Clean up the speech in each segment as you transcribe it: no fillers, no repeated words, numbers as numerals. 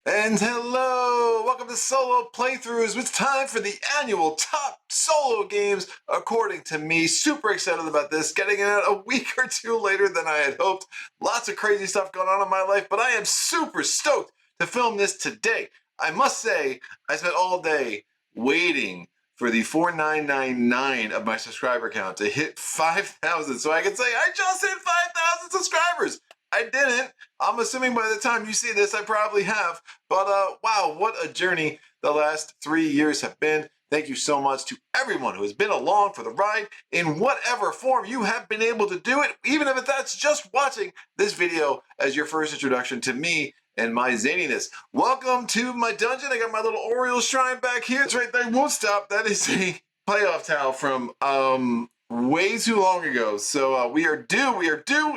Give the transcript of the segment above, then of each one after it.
And hello! Welcome to Solo Playthroughs. It's time for the annual top solo games, according to me. Super excited about this. Getting it out a week or two later than I had hoped. Lots of crazy stuff going on in my life, but I am super stoked to film this today. I must say, I spent all day waiting for the 4,999 of my subscriber count to hit 5,000 so I can say I just hit 5,000 subscribers. I didn't. I'm assuming by the time you see this, I probably have. But wow, what a journey the last 3 years have been. Thank you so much to everyone who has been along for the ride in whatever form you have been able to do it, even if that's just watching this video as your first introduction to me and my zaniness. Welcome to my dungeon. I got my little Oriole shrine back here. That's right, they won't stop. That is a playoff towel from way too long ago. So we are due,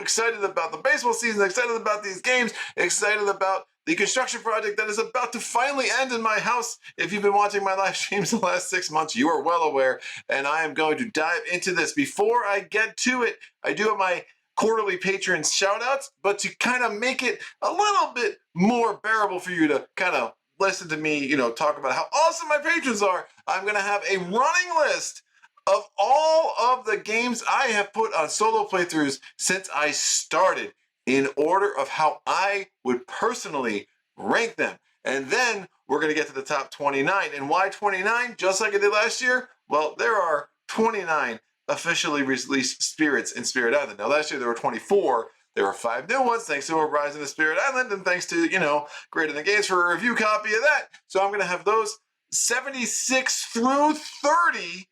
excited about the baseball season, excited about these games, excited about the construction project that is about to finally end in my house. If you've been watching my live streams the last 6 months, you are well aware, and I am going to dive into this. Before I get to it, I do have my quarterly patrons shout outs, but to kind of make it a little bit more bearable for you to kind of listen to me, talk about how awesome my patrons are, I'm going to have a running list of all of the games I have put on solo playthroughs since I started in order of how I would personally rank them. And then we're going to get to the top 29. And why 29? Just like I did last year? Well, there are 29 officially released spirits in Spirit Island. Now, last year there were 24. There were 5 new ones, thanks to Uprising the Spirit Island, and thanks to, Greater Than Games for a review copy of that. So I'm going to have those 76 through 30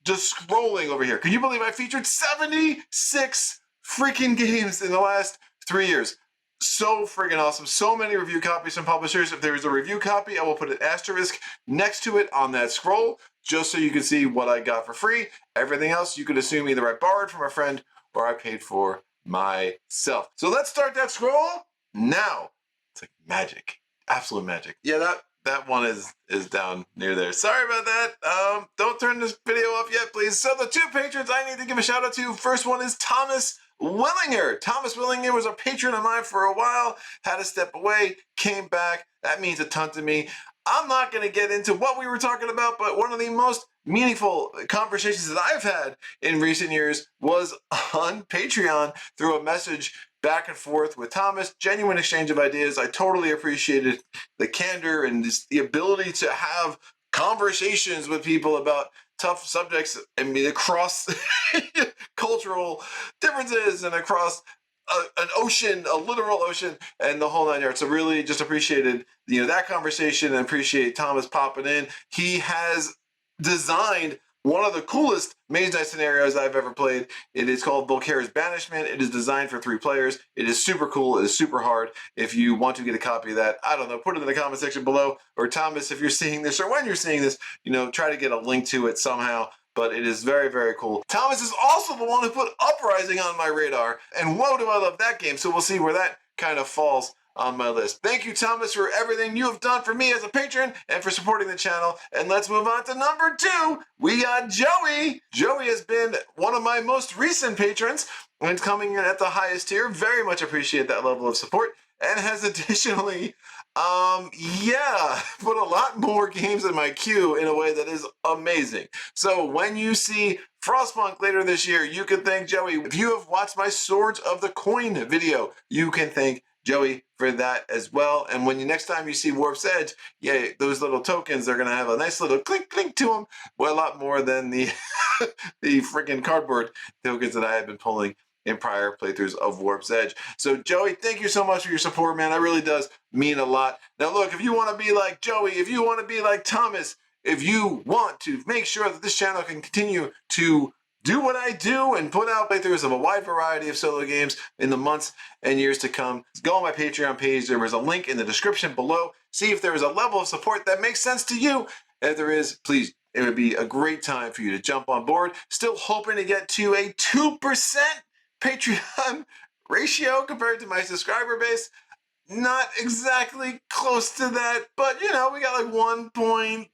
just scrolling over here. Can you believe I featured 76 freaking games in the last 3 years? So freaking awesome. So many review copies from publishers. If there is a review copy, I will put an asterisk next to it on that scroll, just so you can see what I got for free. Everything else, you could assume either I borrowed from a friend or I paid for myself. So let's start that scroll now. It's like magic. Absolute magic. Yeah, that one is down near there. Sorry about that. Don't turn this video off yet, please. So the 2 patrons I need to give a shout out to. First one is Thomas Willinger. Thomas Willinger was a patron of mine for a while, had to step away, came back. That means a ton to me. I'm not going to get into what we were talking about, but one of the most meaningful conversations that I've had in recent years was on Patreon through a message back and forth with Thomas. Genuine exchange of ideas. I totally appreciated the candor and the ability to have conversations with people about tough subjects. I mean, across cultural differences and across an ocean, a literal ocean, and the whole 9 yards. So really just appreciated that conversation and appreciate Thomas popping in. He has designed one of the coolest Maze Knight scenarios I've ever played. It is called Volcara's Banishment. It is designed for 3 players. It is super cool. It is super hard. If you want to get a copy of that, I don't know, put it in the comment section below. Or Thomas, if you're seeing this or when you're seeing this, try to get a link to it somehow. But it is very, very cool. Thomas is also the one who put Uprising on my radar. And whoa, do I love that game. So we'll see where that kind of falls on my list. Thank you, Thomas, for everything you have done for me as a patron and for supporting the channel. And let's move on to number 2. We got Joey. Joey has been one of my most recent patrons and coming in at the highest tier. Very much appreciate that level of support. And has additionally, put a lot more games in my queue in a way that is amazing. So when you see Frostpunk later this year, you can thank Joey. If you have watched my Swords of the Coin video, you can thank Joey for that as well. And when next time you see Warp's Edge, those little tokens are going to have a nice little clink clink to them. Well, a lot more than the the freaking cardboard tokens that I have been pulling in prior playthroughs of Warp's Edge. So Joey, thank you so much for your support, man. That really does mean a lot. Now look, if you want to be like Joey, if you want to be like Thomas, if you want to make sure that this channel can continue to do what I do and put out playthroughs of a wide variety of solo games in the months and years to come, go on my Patreon page. There is a link in the description below. See if there is a level of support that makes sense to you. If there is, please, it would be a great time for you to jump on board. Still hoping to get to a 2% Patreon ratio compared to my subscriber base. Not exactly close to that, but we got like 1.8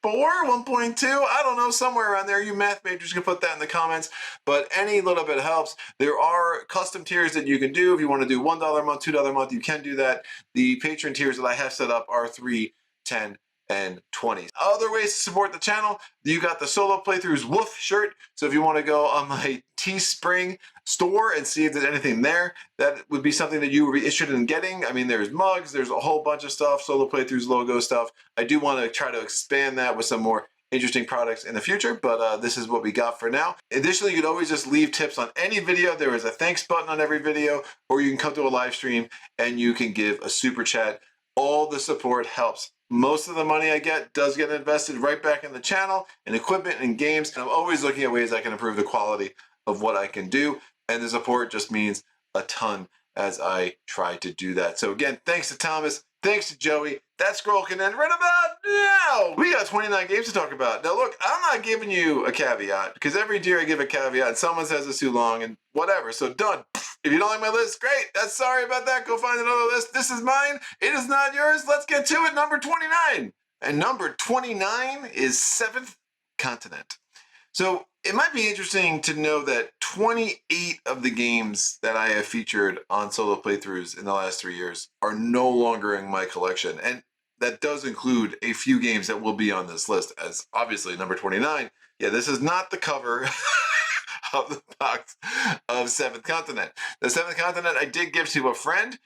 1.2, I don't know, somewhere around there. You math majors can put that in the comments, but any little bit helps. There are custom tiers that you can do. If you want to do $1 a month, $2 a month, you can do that. The patron tiers that I have set up are 3, 10, and 20. Other ways to support the channel, you got the solo playthroughs woof shirt. So if you want to go on my Teespring store and see if there's anything there, that would be something that you would be interested in getting. I mean, there's mugs, there's a whole bunch of stuff, solo playthroughs, logo stuff. I do want to try to expand that with some more interesting products in the future, but this is what we got for now. Additionally, you can always just leave tips on any video. There is a thanks button on every video, or you can come to a live stream and you can give a super chat. All the support helps. Most of the money I get does get invested right back in the channel, in equipment, and games. And I'm always looking at ways I can improve the quality of what I can do. And the support just means a ton as I try to do that. So again, thanks to Thomas, thanks to Joey. That scroll can end right about now. We got 29 games to talk about. Now look, I'm not giving you a caveat, because every year I give a caveat and someone says it's too long and whatever. So done. If you don't like my list, great. That's sorry about that. Go find another list. This is mine. It is not yours. Let's get to it. Number 29. And number 29 is 7th Continent. So it might be interesting to know that 28 of the games that I have featured on solo playthroughs in the last 3 years are no longer in my collection. And that does include a few games that will be on this list, as obviously number 29. Yeah, this is not the cover of the box of 7th Continent. The 7th Continent I did give to a friend,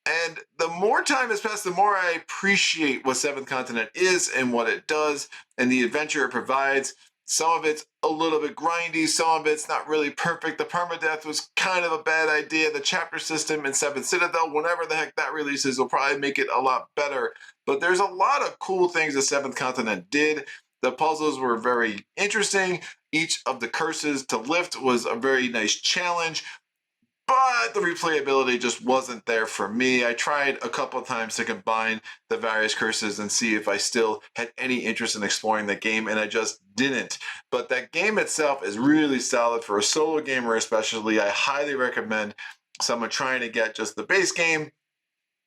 and the more time has passed, the more I appreciate what 7th Continent is and what it does and the adventure it provides. Some of it's a little bit grindy, some of it's not really perfect. The permadeath was kind of a bad idea. The chapter system in 7th Citadel, whenever the heck that releases, will probably make it a lot better. But there's a lot of cool things the 7th Continent did. The puzzles were very interesting. Each of the curses to lift was a very nice challenge, but the replayability just wasn't there for me. I tried a couple of times to combine the various curses and see if I still had any interest in exploring the game, and I just didn't. But that game itself is really solid for a solo gamer especially. I highly recommend someone trying to get just the base game,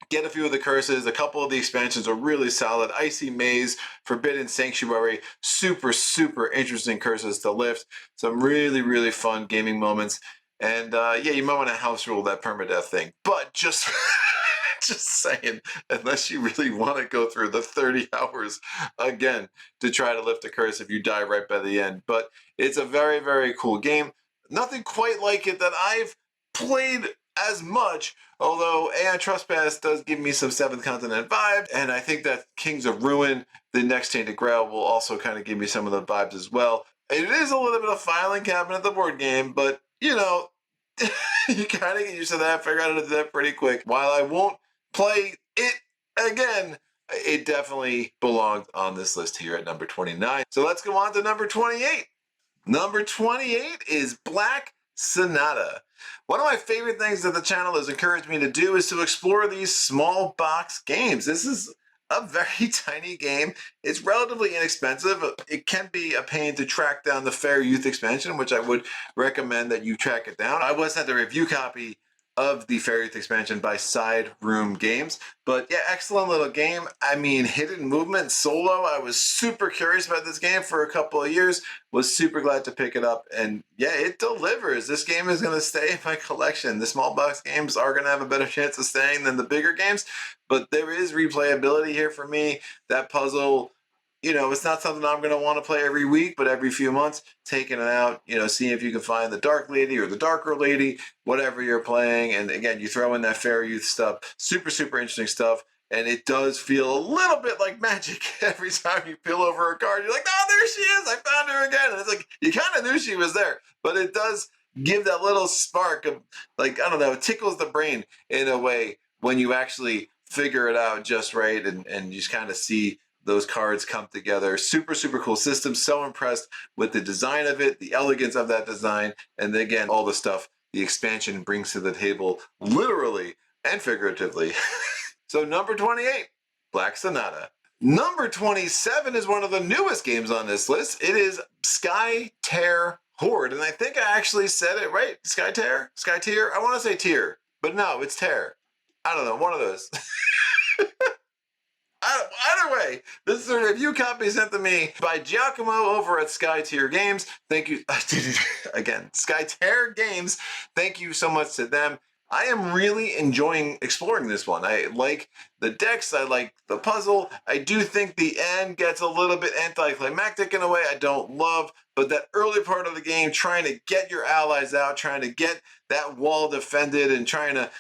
get a few of the curses. A couple of the expansions are really solid. Icy Maze, Forbidden Sanctuary, super, super interesting curses to lift. Some really, really fun gaming moments. And yeah, you might want to house rule that permadeath thing. But just, just saying, unless you really want to go through the 30 hours again to try to lift a curse if you die right by the end. But it's a very, very cool game. Nothing quite like it that I've played as much, although Aeon Trespass does give me some 7th Continent vibes, and I think that Kings of Ruin, the next Tainted Grail, will also kind of give me some of the vibes as well. It is a little bit of filing cabinet, the board game, but, you know, you kind of get used to that, figure out how to do that pretty quick. While I won't play it again, it definitely belonged on this list here at number 29. So let's go on to number 28. Number 28 is Black Sonata. One of my favorite things that the channel has encouraged me to do is to explore these small box games. This is a very tiny game. It's relatively inexpensive. It can be a pain to track down the Fair Youth expansion, which I would recommend that you track it down. I was sent a review copy of the Fair Youth expansion by Side Room Games. But yeah, excellent little game. I mean, hidden movement solo. I was super curious about this game for a couple of years. Was super glad to pick it up. And yeah, it delivers. This game is going to stay in my collection. The small box games are going to have a better chance of staying than the bigger games. But there is replayability here for me. That puzzle, you know, it's not something I'm going to want to play every week, but every few months, taking it out, you know, seeing if you can find the Dark Lady or the Darker Lady, whatever you're playing. And again, you throw in that Fair Youth stuff. Super, super interesting stuff. And it does feel a little bit like magic every time you peel over a card. You're like, oh, there she is. I found her again. And it's like, you kind of knew she was there. But it does give that little spark of, like, I don't know, it tickles the brain in a way when you actually figure it out just right. And you just kind of see those cards come together. Super, super cool system. So impressed with the design of it, the elegance of that design, and again, all the stuff the expansion brings to the table, literally and figuratively. So number 28, Black Sonata. Number 27 is one of the newest games on this list. It is Skyterror Horde, and I think I actually said it right. Skyterror? Skytier? I want to say tier, but no, it's terror. I don't know, one of those. Either way, this is a review copy sent to me by Giacomo over at Skyterror Games. Thank you. I did it again. Skyterror Games. Thank you so much to them. I am really enjoying exploring this one. I like the decks. I like the puzzle. I do think the end gets a little bit anticlimactic in a way I don't love, but that early part of the game, trying to get your allies out, trying to get that wall defended, and trying to,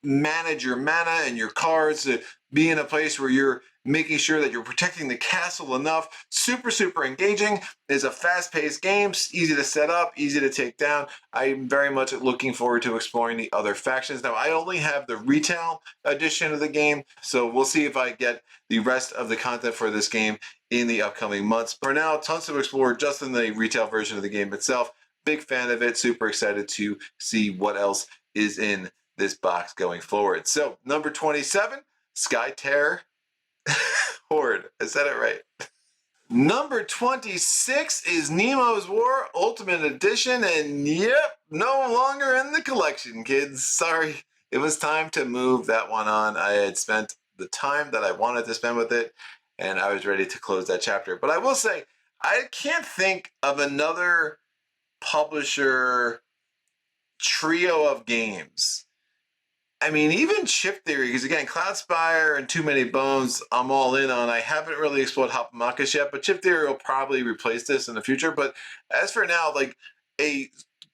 manage your mana and your cards to be in a place where you're making sure that you're protecting the castle enough. Super, super engaging. It's a fast-paced game, easy to set up, easy to take down. I'm very much looking forward to exploring the other factions. Now, I only have the retail edition of the game, so we'll see if I get the rest of the content for this game in the upcoming months. For now, tons to explore just in the retail version of the game itself. Big fan of it. Super excited to see what else is in this box going forward. So, number 27, Skyterror Horde. I said it right. Number 26 is Nemos War Ultimate Edition, and yep, no longer in the collection, kids. Sorry, it was time to move that one on. I had spent the time that I wanted to spend with it, and I was ready to close that chapter. But I will say, I can't think of another publisher trio of games. I mean, even Chip Theory, because again, Cloudspire and Too Many Bones, I'm all in on. I haven't really explored Hopamakas yet, but Chip Theory will probably replace this in the future. But as for now, like a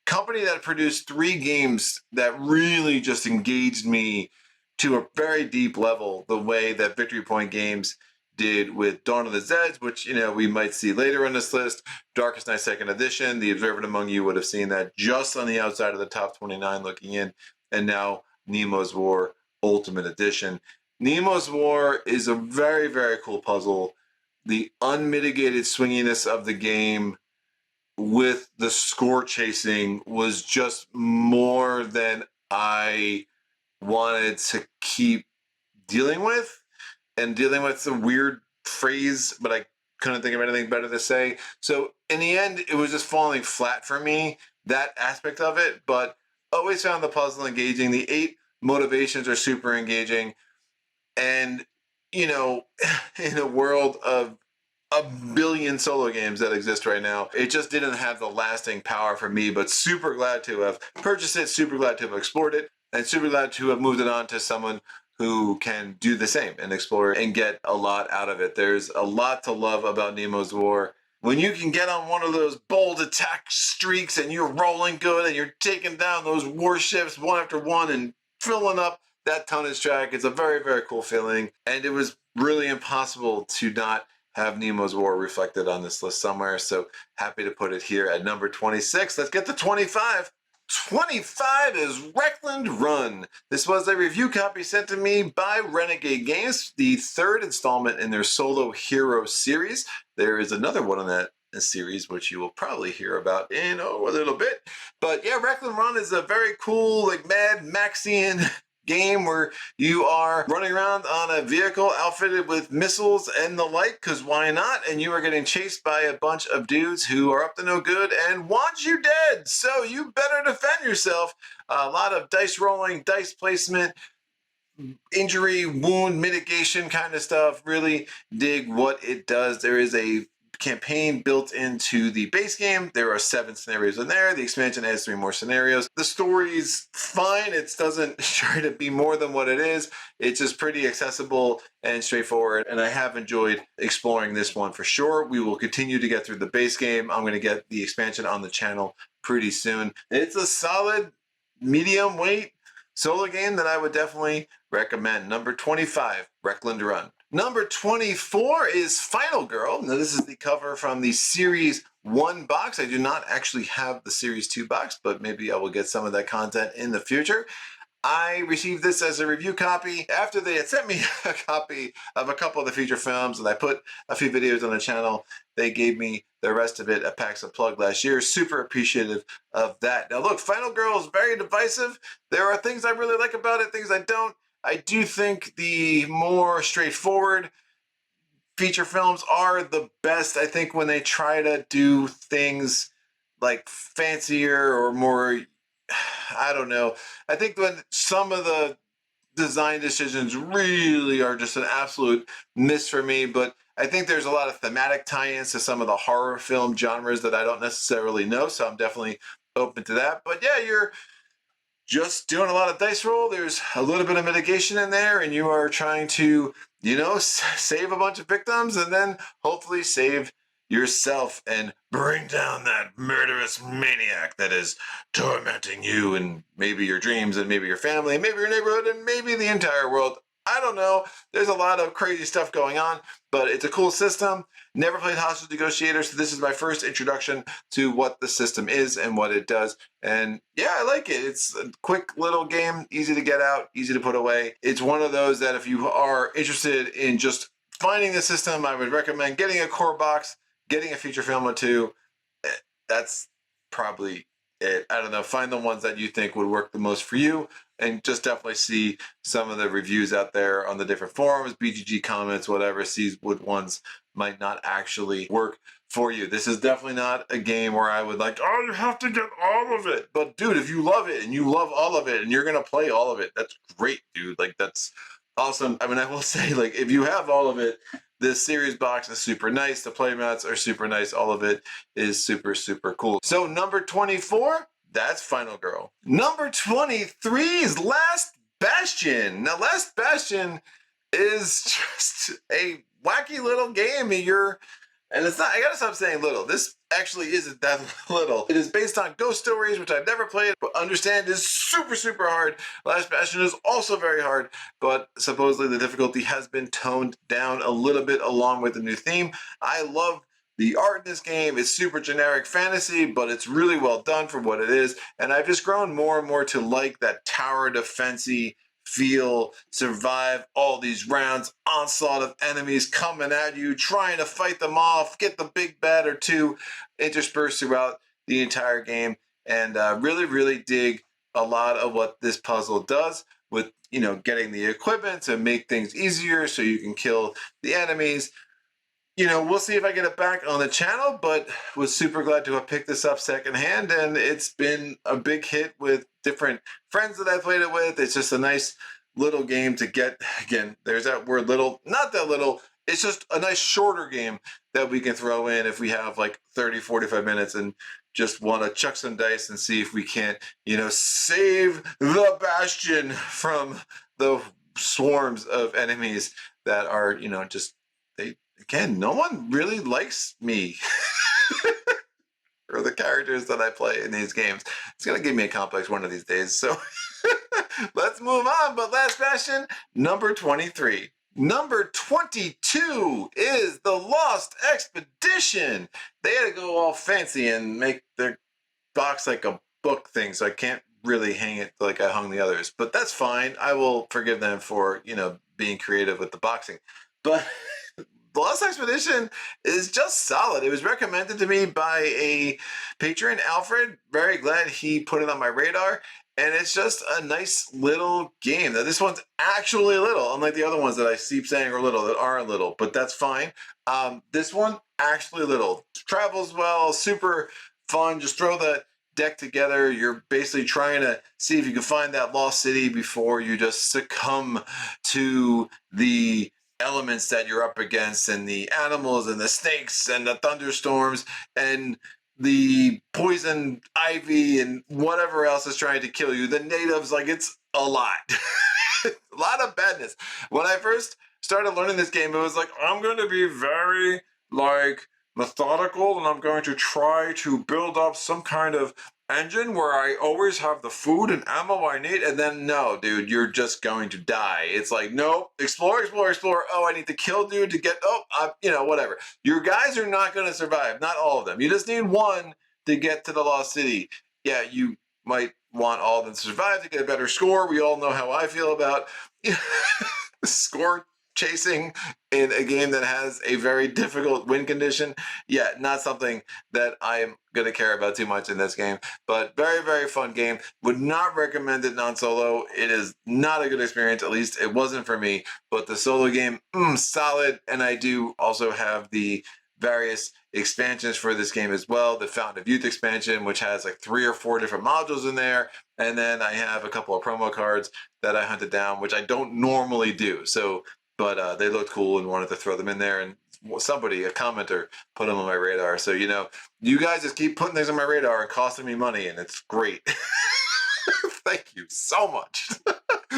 company that produced 3 games that really just engaged me to a very deep level, the way that Victory Point Games did with Dawn of the Zeds, which, we might see later on this list. Darkest Night 2nd Edition, the observant among you would have seen that just on the outside of the top 29 looking in. And now Nemos War Ultimate Edition. Nemos War is a very, very cool puzzle. The unmitigated swinginess of the game with the score chasing was just more than I wanted to keep dealing with. And dealing with the weird phrase, but I couldn't think of anything better to say. So in the end, it was just falling flat for me, that aspect of it, but always found the puzzle engaging. The 8 motivations are super engaging. And, in a world of a billion solo games that exist right now, it just didn't have the lasting power for me, but super glad to have purchased it, super glad to have explored it, and super glad to have moved it on to someone who can do the same and explore and get a lot out of it. There's a lot to love about Nemos War. When you can get on one of those bold attack streaks and you're rolling good and you're taking down those warships one after one and filling up that tonnage track, it's a very, very cool feeling. And it was really impossible to not have Nemos War reflected on this list somewhere. So happy to put it here at number 26. Let's get to 25. 25 is Reckland Run. This was a review copy sent to me by Renegade Games, the 3rd installment in their Solo Hero series. There is another one in that series, which you will probably hear about in a little bit. But yeah, Reckland Run is a very cool, Mad Maxian game where you are running around on a vehicle outfitted with missiles and the like, because why not? And you are getting chased by a bunch of dudes who are up to no good and want you dead, so you better defend yourself. A lot of dice rolling, dice placement, injury, wound mitigation kind of stuff. Really dig what it does. There is a campaign built into the base game. There are 7 scenarios in there. The expansion adds 3 more scenarios. The story's fine. It doesn't try to be more than what it is. It's just pretty accessible and straightforward, and I have enjoyed exploring this one for sure. We will continue to get through the base game. I'm going to get the expansion on the channel pretty soon. It's a solid medium weight solo game that I would definitely recommend. Number 25, Reckland Run. Number 24 is Final Girl. Now, this is the cover from the Series 1 box. I do not actually have the Series 2 box, but maybe I will get some of that content in the future. I received this as a review copy after they had sent me a copy of a couple of the feature films, and I put a few videos on the channel. They gave me the rest of it at PAX Unplugged last year. Super appreciative of that. Now, look, Final Girl is very divisive. There are things I really like about it, things I don't. I do think the more straightforward feature films are the best. I think when they try to do things like fancier or more, I don't know. I think when some of the design decisions really are just an absolute miss for me, but I think there's a lot of thematic tie-ins to some of the horror film genres that I don't necessarily know, so I'm definitely open to that. But yeah, you're just doing a lot of dice roll. There's a little bit of mitigation in there, and you are trying to, save a bunch of victims and then hopefully save yourself and bring down that murderous maniac that is tormenting you and maybe your dreams and maybe your family and maybe your neighborhood and maybe the entire world. I don't know. There's a lot of crazy stuff going on, but it's a cool system. Never played Hostage Negotiator, so this is my first introduction to what the system is and what it does. And yeah, I like it. It's a quick little game, easy to get out, easy to put away. It's one of those that if you are interested in just finding the system, I would recommend getting a core box, getting a feature film or two. That's probably it. I don't know. Find the ones that you think would work the most for you, and just definitely see some of the reviews out there on the different forums, BGG comments, whatever. See what ones might not actually work for you. This is definitely not a game where I would like, oh, you have to get all of it. But dude, if you love it and you love all of it and you're gonna play all of it, that's great, dude. Like, that's awesome. I mean, I will say, like, if you have all of it, this series box is super nice. The playmats are super nice. All of it is super, super cool. So number 24, that's Final Girl. Number 23 is Last Bastion. Now, Last Bastion is just a wacky little game. And it's not, I gotta stop saying little. This actually isn't that little. It is based on ghost stories, which I've never played, but understand is super, super hard. Last Bastion is also very hard, but supposedly the difficulty has been toned down a little bit along with the new theme. I love the art in this game. It's super generic fantasy, but it's really well done for what it is. And I've just grown more and more to like that tower defense-y feel, survive all these rounds, onslaught of enemies coming at you, trying to fight them off, get the big bad or two interspersed throughout the entire game, and really, really dig a lot of what this puzzle does with, getting the equipment to make things easier so you can kill the enemies. We'll see if I get it back on the channel, but was super glad to have picked this up secondhand, and it's been a big hit with different friends that I played it with. It's just a nice little game to get. Again, there's that word little, not that little. It's just a nice shorter game that we can throw in if we have like 30, 45 minutes and just want to chuck some dice and see if we can't, save the Bastion from the swarms of enemies that are, just, again, no one really likes me or the characters that I play in these games. It's going to give me a complex one of these days. So let's move on. But Last Bastion, number 23. Number 22 is The Lost Expedition. They had to go all fancy and make their box like a book thing, so I can't really hang it like I hung the others. But that's fine. I will forgive them for, being creative with the boxing. But The Lost Expedition is just solid. It was recommended to me by a patron, Alfred. Very glad he put it on my radar. And it's just a nice little game. Now, this one's actually little, unlike the other ones that I keep saying are little that aren't little, but that's fine. This one, actually little. Travels well, super fun. Just throw that deck together. You're basically trying to see if you can find that lost city before you just succumb to the elements that you're up against, and the animals and the snakes and the thunderstorms and the poison ivy and whatever else is trying to kill you. The natives, like, it's a lot. A lot of badness. When I first started learning this game, it was like, I'm going to be very, methodical, and I'm going to try to build up some kind of engine where I always have the food and ammo I need. And then, no, dude, you're just going to die. It's like, nope, explore, explore, explore. Oh, I need to kill dude to get, whatever. Your guys are not going to survive. Not all of them. You just need one to get to the Lost City. Yeah, you might want all of them to survive to get a better score. We all know how I feel about score chasing in a game that has a very difficult win condition. Yeah, not something that I'm going to care about too much in this game, but very, very fun game. Would not recommend it non-solo. It is not a good experience. At least it wasn't for me, but the solo game, solid. And I do also have the various expansions for this game as well. The Fountain of Youth expansion, which has like 3 or 4 different modules in there. And then I have a couple of promo cards that I hunted down, which I don't normally do. So, but they looked cool and wanted to throw them in there. And somebody, a commenter, put them on my radar. So, you know, you guys just keep putting things on my radar and costing me money, and it's great. Thank you so much.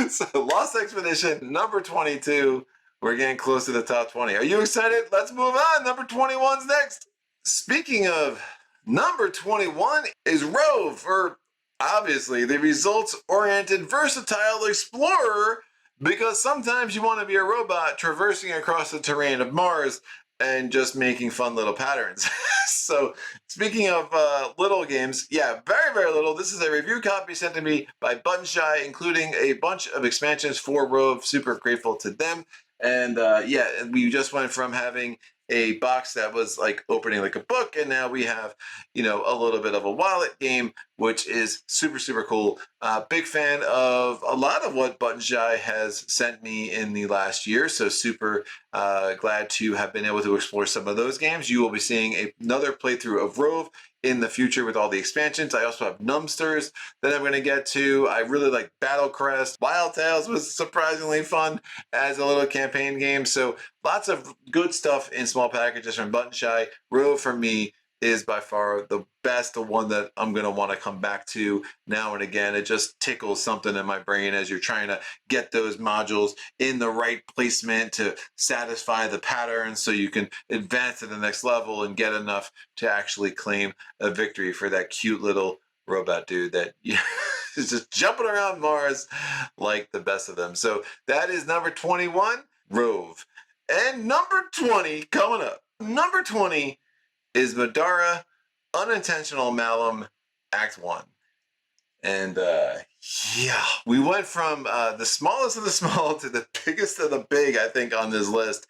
So, Lost Expedition, number 22. We're getting close to the top 20. Are you excited? Let's move on. Number 21's next. Speaking of number 21 is Rove, or obviously the results-oriented versatile explorer, because sometimes you want to be a robot traversing across the terrain of Mars and just making fun little patterns. So, speaking of little games, yeah, very, very little. This is a review copy sent to me by Button Shy, including a bunch of expansions for Rove. Super grateful to them. And yeah, we just went from having a box that was like opening like a book, and now we have, you know, a little bit of a wallet game, which is super, super cool. Big fan of a lot of what Button Shy has sent me in the last year, so super glad to have been able to explore some of those games. You will be seeing another playthrough of Rove in the future with all the expansions. I also have Numsters that I'm going to get to. I really like Battle Crest. Wild Tales was surprisingly fun as a little campaign game. So lots of good stuff in small packages from Button Shy. Rove for me is by far the best, the one that I'm going to want to come back to now and again. It just tickles something in my brain as you're trying to get those modules in the right placement to satisfy the pattern so you can advance to the next level and get enough to actually claim a victory for that cute little robot dude that is just jumping around Mars like the best of them. So that is number 21, Rove. And number 20 coming up. Number 20 is Madara, Unintentional Malum, Act 1. And yeah, we went from the smallest of the small to the biggest of the big, I think, on this list.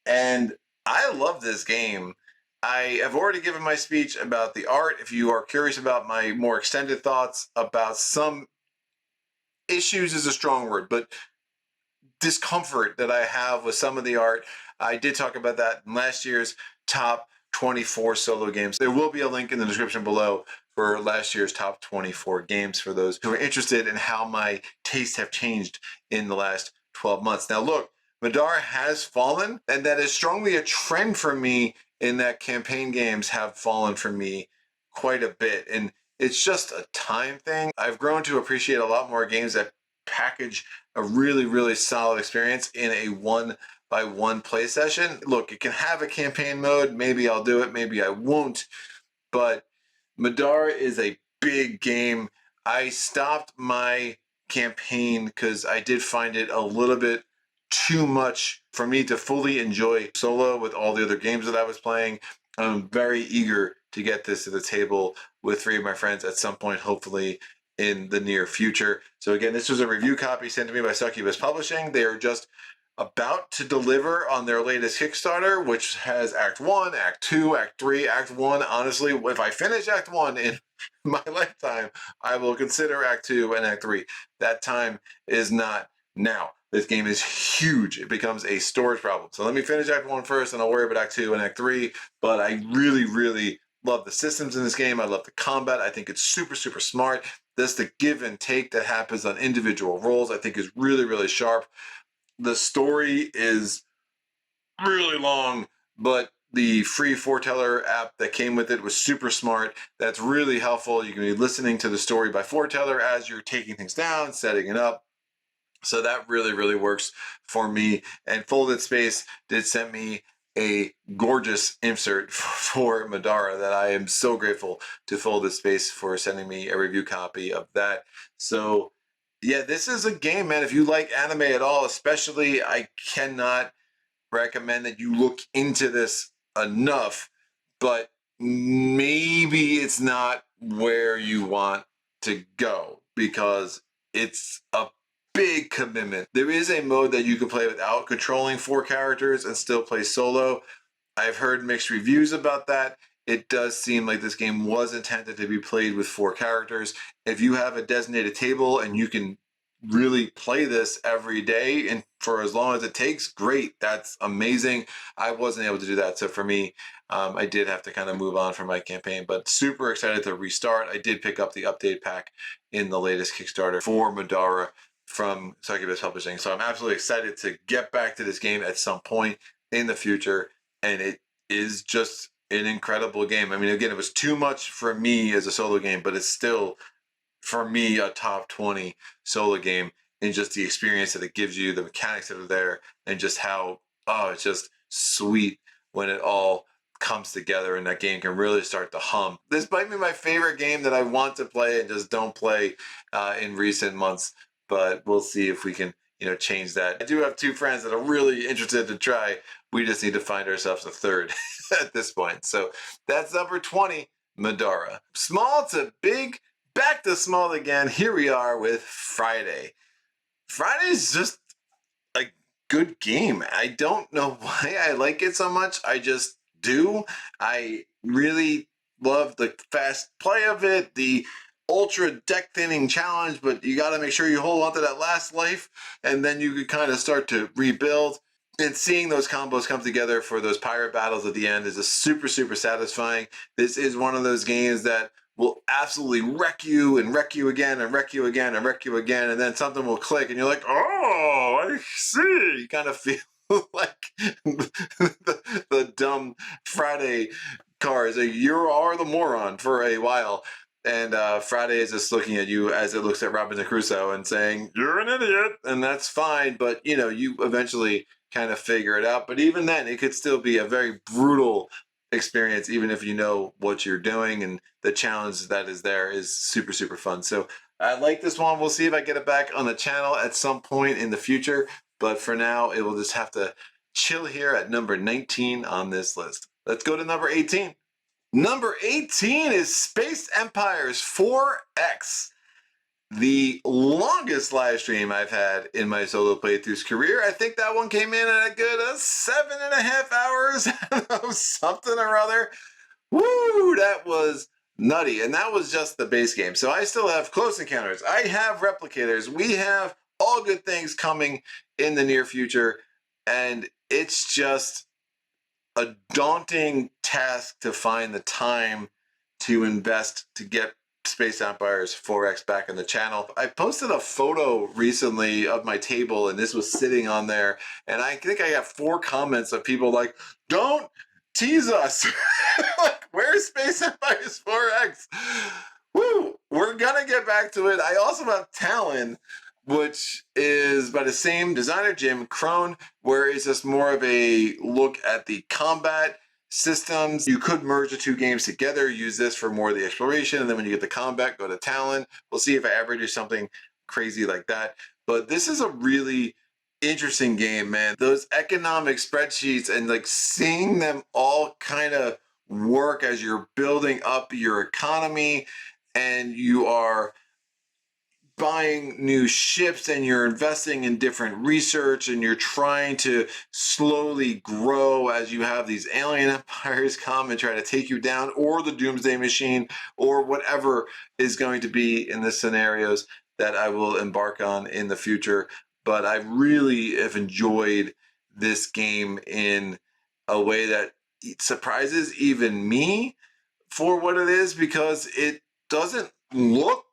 And I love this game. I have already given my speech about the art. If you are curious about my more extended thoughts about some issues is a strong word, but discomfort that I have with some of the art, I did talk about that in last year's top 24 solo games. There will be a link in the description below for last year's top 24 games for those who are interested in how my tastes have changed in the last 12 months. Now look, Madara has fallen, and that is strongly a trend for me in that campaign games have fallen for me quite a bit. And it's just a time thing. I've grown to appreciate a lot more games that package a really, really solid experience in a one-by-one play session. Look, it can have a campaign mode. Maybe I'll do it, maybe I won't. But Madara is a big game. I stopped my campaign because I did find it a little bit too much for me to fully enjoy solo with all the other games that I was playing. I'm very eager to get this to the table with 3 of my friends at some point, hopefully in the near future. So again, this was a review copy sent to me by Succubus Publishing. They are just about to deliver on their latest Kickstarter, which has Act 1, Act 2, Act 3, Act 1. Honestly, if I finish Act 1 in my lifetime, I will consider Act 2 and Act 3. That time is not now. This game is huge. It becomes a storage problem. So let me finish Act 1 first, and I'll worry about Act 2 and Act 3. But I really, really love the systems in this game. I love the combat. I think it's super, super smart. The give and take that happens on individual roles, I think is really, really sharp. The story is really long, but the free foreteller app that came with it was super smart. That's really helpful. You can be listening to the story by foreteller as you're taking things down, setting it up. So that really, really works for me. And Folded Space did send me a gorgeous insert for Madara that I am so grateful to Folded Space for sending me a review copy of that. So yeah, this is a game, man. If you like anime at all, especially, I cannot recommend that you look into this enough, but maybe it's not where you want to go because it's a big commitment. There is a mode that you can play without controlling 4 characters and still play solo. I've heard mixed reviews about that. It does seem like this game was intended to be played with 4 characters. If you have a designated table and you can really play this every day and for as long as it takes, great. That's amazing. I wasn't able to do that. So for me, I did have to kind of move on from my campaign, but super excited to restart. I did pick up the update pack in the latest Kickstarter for Madara from Succubus Publishing. So I'm absolutely excited to get back to this game at some point in the future. And it is just an incredible game. I mean, again, it was too much for me as a solo game, but it's still, for me, a top 20 solo game in just the experience that it gives you, the mechanics that are there, and just how, oh, it's just sweet when it all comes together and that game can really start to hum. This might be my favorite game that I want to play and just don't play in recent months, but we'll see if we can, change that. I do have two friends that are really interested to try. We just need to find ourselves a third at this point. So that's number 20, Madara. Small to big, back to small again. Here we are with Friday. Friday's just a good game. I don't know why I like it so much. I just do. I really love the fast play of it, the ultra deck thinning challenge, but you got to make sure you hold on to that last life, and then you can kind of start to rebuild. And seeing those combos come together for those pirate battles at the end is just super, super satisfying. This is one of those games that will absolutely wreck you and wreck you again and wreck you again and wreck you again, and then something will click and you're like, oh, I see. You kind of feel like the dumb Friday cards. Like, you are the moron for a while. And Friday is just looking at you as it looks at Robinson Crusoe and saying, you're an idiot, and that's fine. But, you eventually kind of figure it out. But even then, it could still be a very brutal experience, even if you know what you're doing, and the challenge that is there is super, super fun. So I like this one. We'll see if I get it back on the channel at some point in the future. But for now, it will just have to chill here at number 19 on this list. Let's go to number 18. Number 18 is Space Empires 4X. The longest live stream I've had in my solo playthroughs career. I think that one came in at a good 7.5 hours, something or other. Woo, that was nutty. And that was just the base game. So I still have Close Encounters. I have Replicators. We have all good things coming in the near future. And it's just a daunting task to find the time to invest to get Space Empires 4X back on the channel. I posted a photo recently of my table, and this was sitting on there, and I think I got 4 comments of people like, don't tease us. Like, where's Space Empires 4X? Woo! We're gonna get back to it. I also have Talon, which is by the same designer, Jim Crone, where it's just more of a look at the combat systems. You could merge the two games together, use this for more of the exploration, and then when you get the combat, go to Talon. We'll see if I ever do something crazy like that. But this is a really interesting game, man. Those economic spreadsheets and like seeing them all kind of work as you're building up your economy and you are buying new ships and you're investing in different research and you're trying to slowly grow as you have these alien empires come and try to take you down, or the Doomsday Machine, or whatever is going to be in the scenarios that I will embark on in the future. But I really have enjoyed this game in a way that surprises even me for what it is, because it doesn't look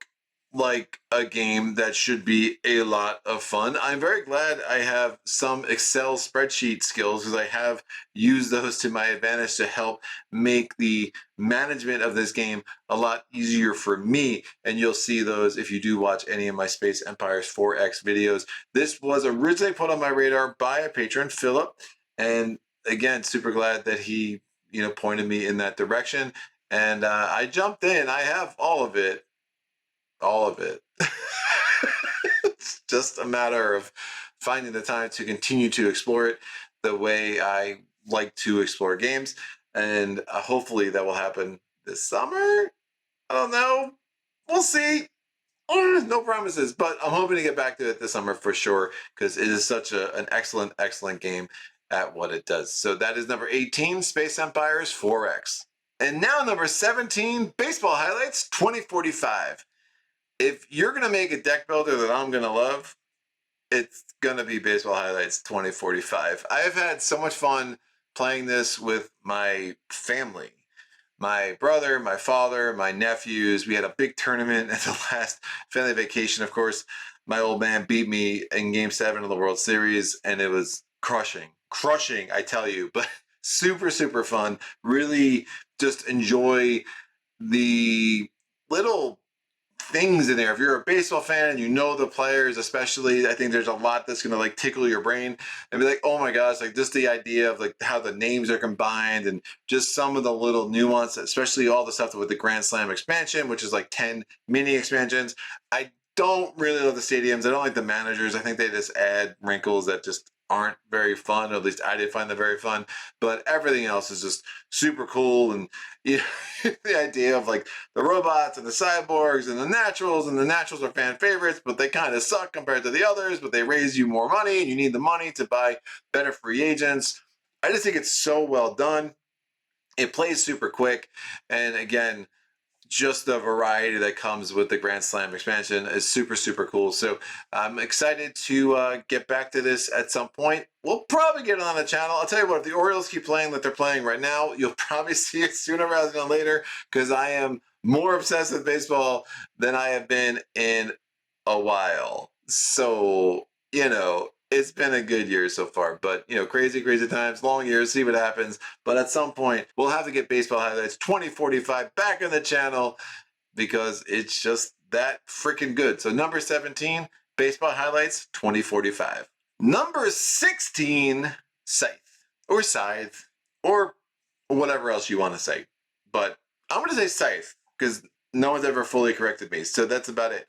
like a game that should be a lot of fun. I'm very glad I have some Excel spreadsheet skills, because I have used those to my advantage to help make the management of this game a lot easier for me. And you'll see those if you do watch any of my Space Empires 4X videos. This was originally put on my radar by a patron, Philip. And again, super glad that he, pointed me in that direction. And I jumped in. I have all of it. All of it. It's just a matter of finding the time to continue to explore it the way I like to explore games. And hopefully that will happen this summer. I don't know. We'll see. No promises, but I'm hoping to get back to it this summer for sure, because it is such an excellent, excellent game at what it does. So that is number 18, Space Empires 4X. And now number 17, Baseball Highlights 2045. if you're going to make a deck builder that I'm going to love, it's going to be Baseball Highlights 2045. I've had so much fun playing this with my family. My brother, my father, my nephews. We had a big tournament at the last family vacation. Of course, my old man beat me in Game 7 of the World Series, and it was crushing. Crushing, I tell you, but super, super fun. Really just enjoy the little things in there. If you're a baseball fan and you know the players, especially, I think there's a lot that's gonna like tickle your brain and be like, oh my gosh, like just the idea of like how the names are combined and just some of the little nuance, especially all the stuff with the Grand Slam expansion, which is like 10 mini expansions. I don't really love the stadiums. I don't like the managers. I think they just add wrinkles that just aren't very fun, or at least I did find them very fun. But everything else is just super cool, and you know, the idea of like the robots and the cyborgs and the naturals are fan favorites, but they kind of suck compared to the others, but they raise you more money and you need the money to buy better free agents. I just think it's so well done. It plays super quick, and again, just the variety that comes with the Grand Slam expansion is super, super cool. So I'm excited to get back to this at some point. We'll probably get it on the channel. I'll tell you what, if the Orioles keep playing like they're playing right now, you'll probably see it sooner rather than later, because I am more obsessed with baseball than I have been in a while. So, you know, it's been a good year so far, but you know, crazy, crazy times, long years, see what happens. But at some point, we'll have to get Baseball Highlights 2045 back on the channel because it's just that freaking good. So number 17, Baseball Highlights 2045. Number 16, Scythe, or whatever else you want to say. But I'm going to say Scythe because no one's ever fully corrected me. So that's about it.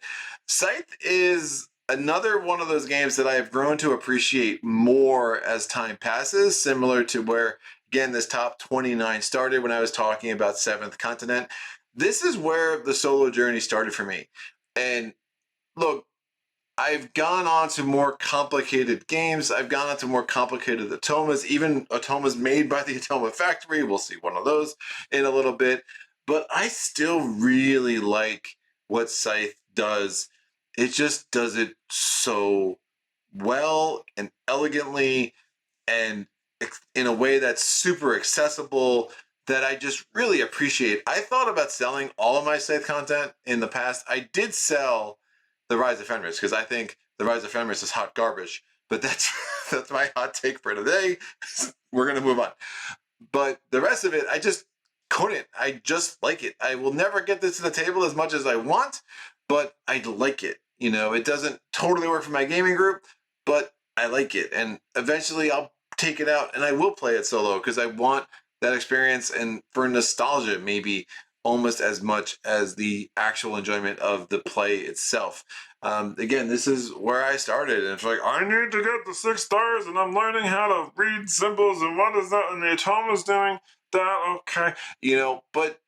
Scythe is another one of those games that I have grown to appreciate more as time passes, similar to where, again, this top 29 started when I was talking about Seventh Continent. This is where the solo journey started for me. And look, I've gone on to more complicated games. I've gone on to more complicated automas, even automas made by the Automa Factory. We'll see one of those in a little bit. But I still really like what Scythe does. It just does it so well and elegantly and in a way that's super accessible that I just really appreciate. I thought about selling all of my Scythe content in the past. I did sell the Rise of Fenris because I think the Rise of Fenris is hot garbage. But that's that's my hot take for today. We're gonna move on. But the rest of it, I just couldn't. I just like it. I will never get this to the table as much as I want, but I like it. You know, it doesn't totally work for my gaming group, but I like it. And eventually I'll take it out and I will play it solo because I want that experience, and for nostalgia, maybe almost as much as the actual enjoyment of the play itself. Again, this is where I started, and it's like, I need to get the 6 stars, and I'm learning how to read symbols, and what is that, and the Atoma's doing that, okay. You know, but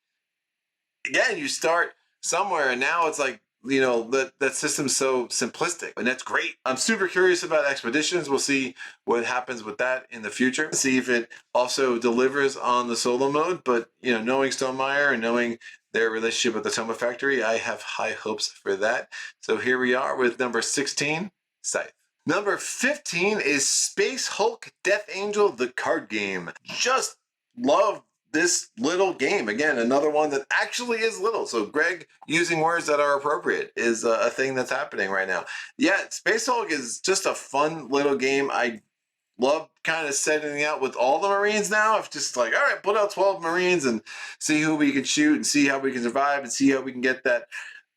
again, you start somewhere, and now it's like, you know, that system's so simplistic, and that's great. I'm super curious about expeditions. We'll see what happens with that in the future. See if it also delivers on the solo mode. But you know, knowing Stonemaier and knowing their relationship with the Toma Factory, I have high hopes for that. So here we are with number 16, Scythe. Number 15 is Space Hulk Death Angel, the card game. Just love this little game. Again, another one that actually is little. So Greg using words that are appropriate is a thing that's happening right now. Yeah, Space Hulk is just a fun little game. I love kind of setting out with all the Marines now. It's just like, all right, put out 12 Marines and see who we can shoot and see how we can survive and see how we can get that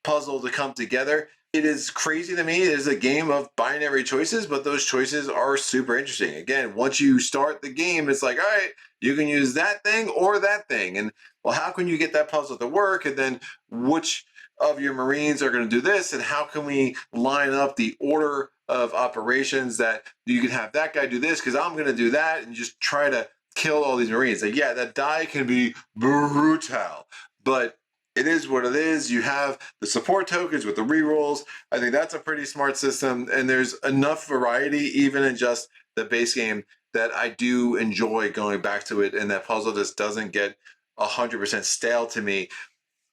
puzzle to come together. It is crazy to me. It is a game of binary choices, but those choices are super interesting. Again, once you start the game, it's like, all right, you can use that thing or that thing. And well, how can you get that puzzle to work? And then which of your Marines are going to do this? And how can we line up the order of operations that you can have that guy do this because I'm going to do that, and just try to kill all these Marines. Like, yeah, that die can be brutal, but it is what it is. You have the support tokens with the rerolls. I think that's a pretty smart system, and there's enough variety even in just the base game that I do enjoy going back to it, and that puzzle just doesn't get 100% stale to me.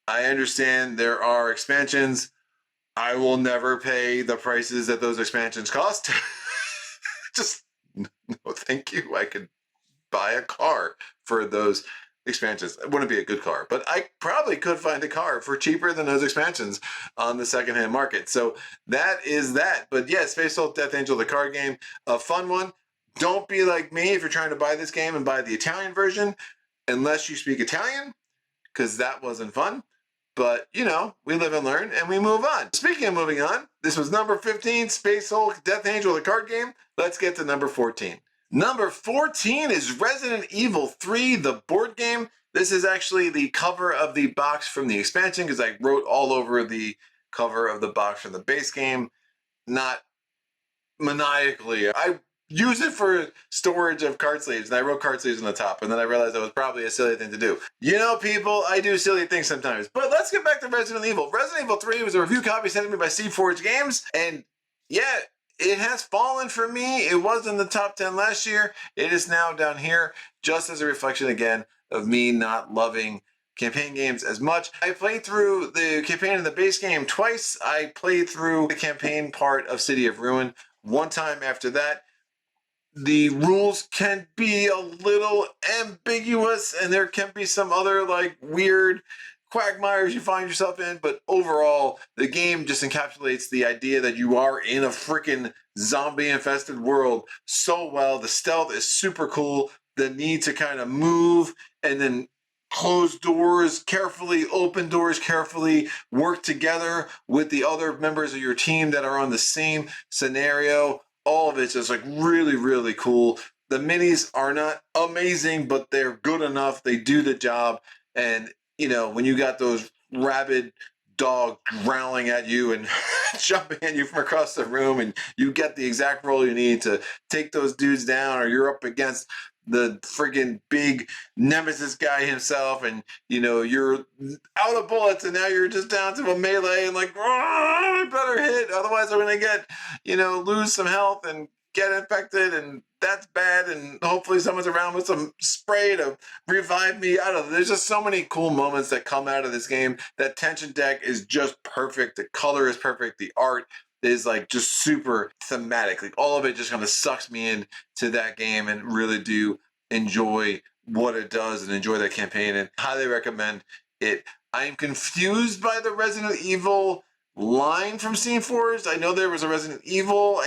I understand there are expansions. I will never pay the prices that those expansions cost. Just no, thank you. I could buy a car for those expansions. It wouldn't be a good car, but I probably could find a car for cheaper than those expansions on the secondhand market. So that is that. But yeah, Space Hulk Death Angel, the card game, a fun one. Don't be like me if you're trying to buy this game and buy the Italian version, unless you speak Italian, because that wasn't fun. But, you know, we live and learn, and we move on. Speaking of moving on, this was number 15, Space Hulk Death Angel, the card game. Let's get to number 14. Number 14 is Resident Evil 3, the board game. This is actually the cover of the box from the expansion, because I wrote all over the cover of the box from the base game. Not maniacally. I use it for storage of card sleeves, and I wrote card sleeves on the top, and then I realized that was probably a silly thing to do. You know, people, I do silly things sometimes. But let's get back to Resident Evil. Resident Evil 3 was a review copy sent to me by Forge Games, and yeah, it has fallen for me. It was in the top 10 last year. It is now down here, just as a reflection, again, of me not loving campaign games as much. I played through the campaign in the base game twice. I played through the campaign part of City of Ruin one time after that. The rules can be a little ambiguous, and there can be some other like weird quagmires you find yourself in, but overall, the game just encapsulates the idea that you are in a freaking zombie-infested world so well. The stealth is super cool. The need to kind of move and then close doors carefully, open doors carefully, work together with the other members of your team that are on the same scenario. All of it's just like really, really cool. The minis are not amazing, but they're good enough. They do the job. And, you know, when you got those rabid dogs growling at you and jumping at you from across the room, and you get the exact roll you need to take those dudes down, or you're up against the friggin' big nemesis guy himself, and you know you're out of bullets, and now you're just down to a melee, and like, I better hit, otherwise I'm gonna get, you know, lose some health and get infected, and that's bad. And hopefully someone's around with some spray to revive me. I don't know. There's just so many cool moments that come out of this game. That tension deck is just perfect. The color is perfect. The art is like just super thematic. Like all of it just kind of sucks me in to that game, and really do enjoy what it does and enjoy that campaign, and highly recommend it. I am confused by the Resident Evil line from Steam Forged. I know there was a Resident Evil,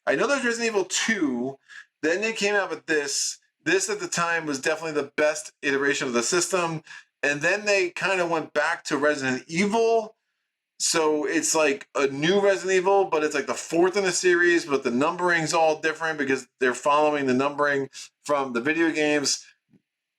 I know there's Resident Evil 2. Then they came out with this. This at the time was definitely the best iteration of the system. And then they kind of went back to Resident Evil. So it's like a new Resident Evil, but it's like the fourth in the series, but the numbering's all different because they're following the numbering from the video games.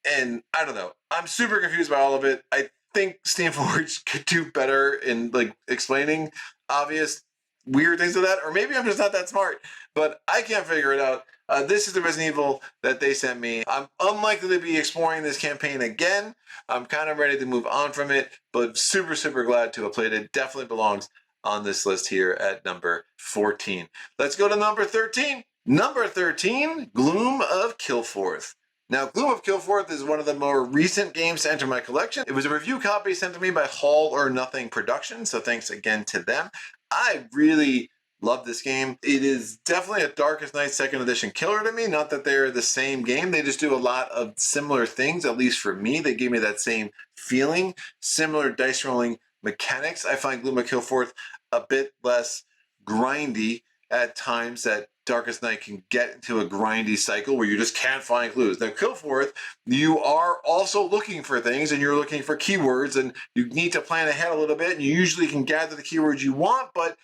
And I don't know. I'm super confused by all of it. I think Steam Forge could do better in like explaining obvious weird things of that, or maybe I'm just not that smart, but I can't figure it out. This is the Resident Evil that they sent me. I'm unlikely to be exploring this campaign again. I'm kind of ready to move on from it, but super, super glad to have played it. Definitely belongs on this list here at number 14. Let's go to number 13. Number 13, Gloom of Kilforth. Now, Gloom of Kilforth is one of the more recent games to enter my collection. It was a review copy sent to me by All or Nothing Productions, so thanks again to them. I really love this game. It is definitely a Darkest Night 2nd Edition killer to me. Not that they're the same game. They just do a lot of similar things, at least for me. They give me that same feeling. Similar dice rolling mechanics. I find Gloom of Kilforth a bit less grindy at times. That Darkest Night can get into a grindy cycle where you just can't find clues. Now, Kilforth, you are also looking for things, and you're looking for keywords, and you need to plan ahead a little bit, and you usually can gather the keywords you want, but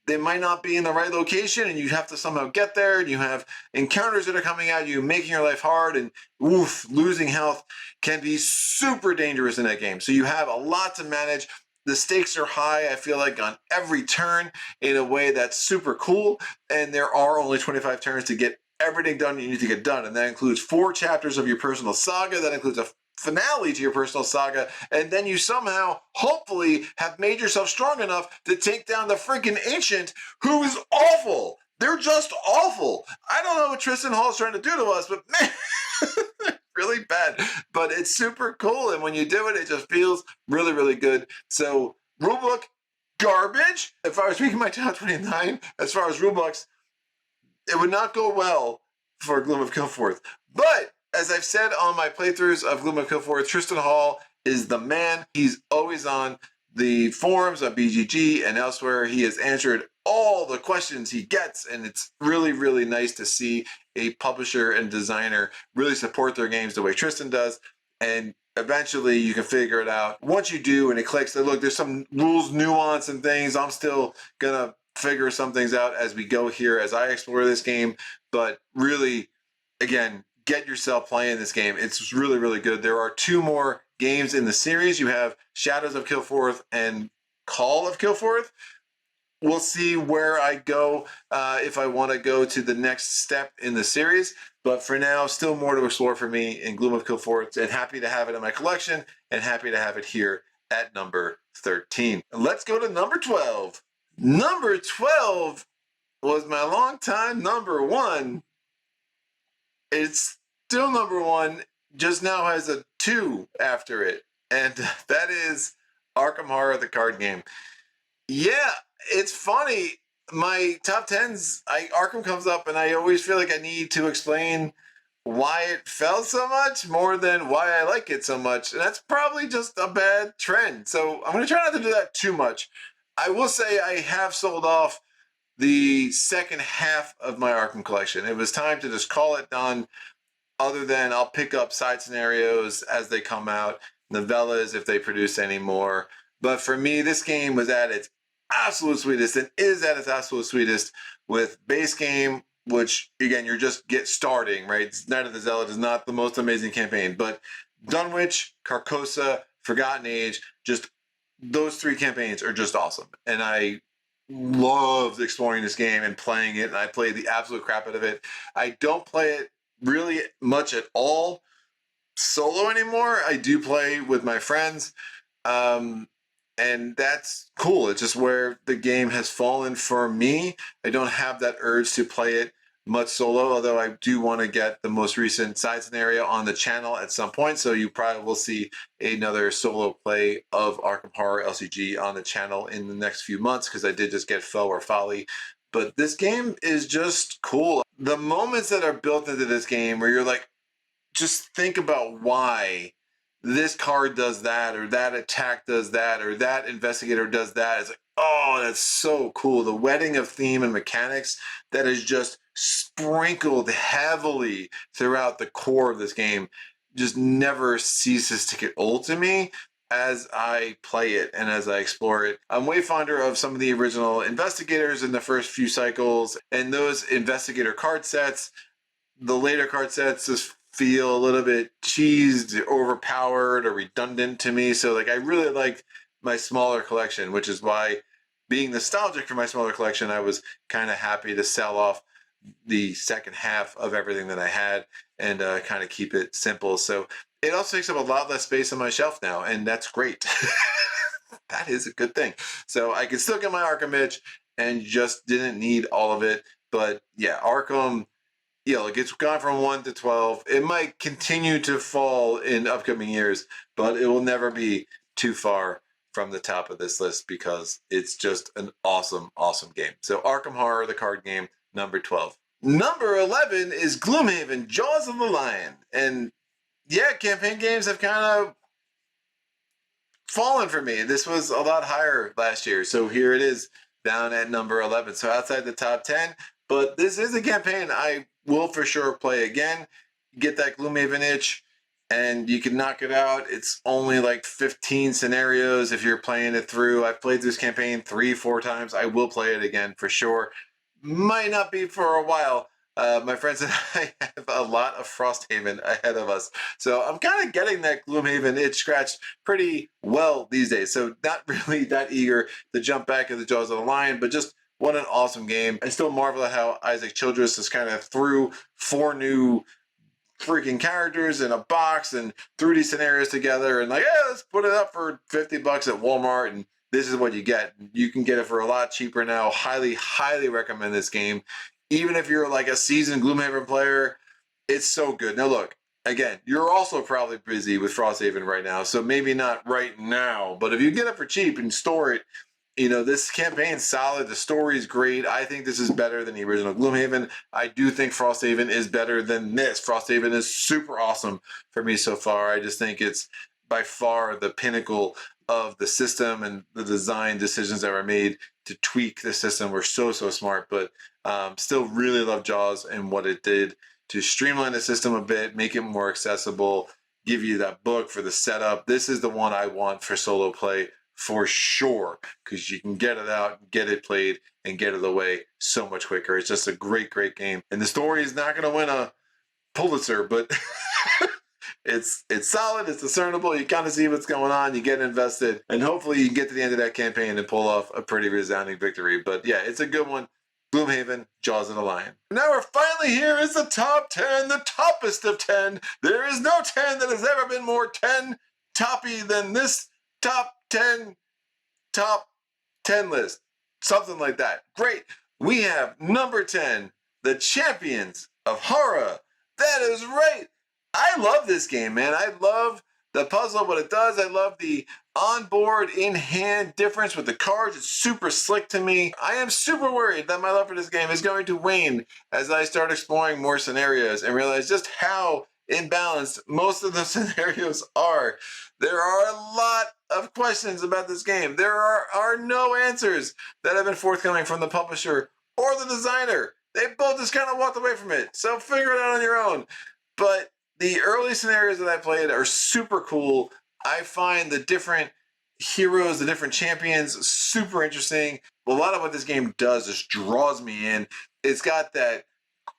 they might not be in the right location, and you have to somehow get there, and you have encounters that are coming at you, making your life hard, and losing health can be super dangerous in that game. So you have a lot to manage. The stakes are high, I feel like, on every turn in a way that's super cool. And there are only 25 turns to get everything done you need to get done. And that includes 4 chapters of your personal saga. That includes a finale to your personal saga. And then you somehow, hopefully, have made yourself strong enough to take down the freaking Ancient, who is awful. They're just awful. I don't know what Tristan Hall's trying to do to us, but man... really bad, but it's super cool, and when you do it, it just feels really, really good. So, rulebook, go garbage. If I was making my top 29, as far as rulebooks, it would not go well for Gloom of Kilforth. But as I've said on my playthroughs of Gloom of Kilforth, Tristan Hall is the man. He's always on the forums on BGG and elsewhere. He has answered all the questions he gets, and it's really, really nice to see a publisher and designer really support their games the way Tristan does. And eventually you can figure it out. Once you do and it clicks, look, there's some rules, nuance, and things. I'm still going to figure some things out as we go here, as I explore this game. But really, again, get yourself playing this game. It's really, really good. There are 2 more games in the series. You have Shadows of Kilforth and Call of Kilforth. We'll see where I go if I want to go to the next step in the series. But for now, still more to explore for me in Gloom of Kilforth, and happy to have it in my collection and happy to have it here at number 13. Let's go to number 12. Number 12 was my longtime number 1. It's still number 1, just now has a 2 after it. And that is Arkham Horror, the card game. Yeah, it's funny. My top 10s, Arkham comes up, and I always feel like I need to explain why it fell so much more than why I like it so much. And that's probably just a bad trend. So I'm going to try not to do that too much. I will say I have sold off the second half of my Arkham collection. It was time to just call it done, other than I'll pick up side scenarios as they come out, novellas if they produce any more. But for me, this game was at its absolute sweetest and is at its absolute sweetest with base game, which again, you're just starting, right? Night of the Zealot is not the most amazing campaign, but Dunwich, Carcosa, Forgotten Age, just those 3 campaigns are just awesome. And I loved exploring this game and playing it, and I played the absolute crap out of it. I don't play it really much at all solo anymore. I do play with my friends. And that's cool. It's just where the game has fallen for me. I don't have that urge to play it much solo, although I do want to get the most recent side scenario on the channel at some point. So you probably will see another solo play of Arkham Horror LCG on the channel in the next few months, because I did just get Foe or Folly. But this game is just cool. The moments that are built into this game where you're like, just think about why this card does that, or that attack does that, or that investigator does that. It's like, oh, that's so cool. The wedding of theme and mechanics that is just sprinkled heavily throughout the core of this game just never ceases to get old to me as I play it and as I explore it. I'm way fonder of some of the original investigators in the first few cycles, and those investigator card sets. The later card sets just feel a little bit cheesed, overpowered, or redundant to me. So like, I really liked my smaller collection, which is why, being nostalgic for my smaller collection, I was kind of happy to sell off the second half of everything that I had and kind of keep it simple. So it also takes up a lot less space on my shelf now, and that's great. That is a good thing. So I could still get my Arkham itch and just didn't need all of it. But yeah, Arkham, it's gone from 1 to 12. It might continue to fall in upcoming years, but it will never be too far from the top of this list, because it's just an awesome, awesome game. So Arkham Horror, the card game, number 12. Number 11 is Gloomhaven, Jaws of the Lion. And yeah, campaign games have kind of fallen for me. This was a lot higher last year, so here it is down at number 11. So outside the top 10, but this is a campaign I will for sure play again. Get that Gloomhaven itch, and you can knock it out. It's only like 15 scenarios if you're playing it through. I've played this campaign 3-4 times. I will play it again for sure. Might not be for a while. My friends and I have a lot of Frosthaven ahead of us. So I'm kind of getting that Gloomhaven itch scratched pretty well these days. So not really that eager to jump back into Jaws of the Lion, but just what an awesome game. I still marvel at how Isaac Childress just kind of threw 4 new freaking characters in a box and threw these scenarios together and like, yeah, let's put it up for $50 at Walmart, and this is what you get. You can get it for a lot cheaper now. Highly, highly recommend this game. Even if you're like a seasoned Gloomhaven player, it's so good. Now look, again, you're also probably busy with Frosthaven right now, so maybe not right now, but if you get it for cheap and store it You know, this campaign's solid. The story is great. I think this is better than the original Gloomhaven. I do think Frosthaven is better than this. Frosthaven is super awesome for me so far. I just think it's by far the pinnacle of the system, and the design decisions that were made to tweak the system were so smart. But still really love Jaws and what it did to streamline the system a bit, make it more accessible, give you that book for the setup. This is the one I want for solo play for sure, because you can get it out, get it played, and get it away so much quicker. It's just a great game. And the story is not going to win a Pulitzer, but it's solid, it's discernible. You kind of see what's going on, you get invested, and hopefully you can get to the end of that campaign and pull off a pretty resounding victory. But yeah, it's a good one. Gloomhaven, Jaws of the Lion. Now we're finally here. It's the top 10, the toppest of 10. There is no 10 that has ever been more 10 toppy than this top 10 list. Something like that. Great. We have number 10, the Champions of Horror. That is right. I love this game, man. I love the puzzle, what it does. I love the onboard, in-hand difference with the cards. It's super slick to me. I am super worried that my love for this game is going to wane as I start exploring more scenarios and realize just how imbalanced most of the scenarios are. There are a lot of questions about this game. There are no answers that have been forthcoming from the publisher or the designer. They both just kind of walked away from it. So figure it out on your own. But the early scenarios that I played are super cool. I find the different heroes, the different champions, super interesting. A lot of what this game does is draws me in. It's got that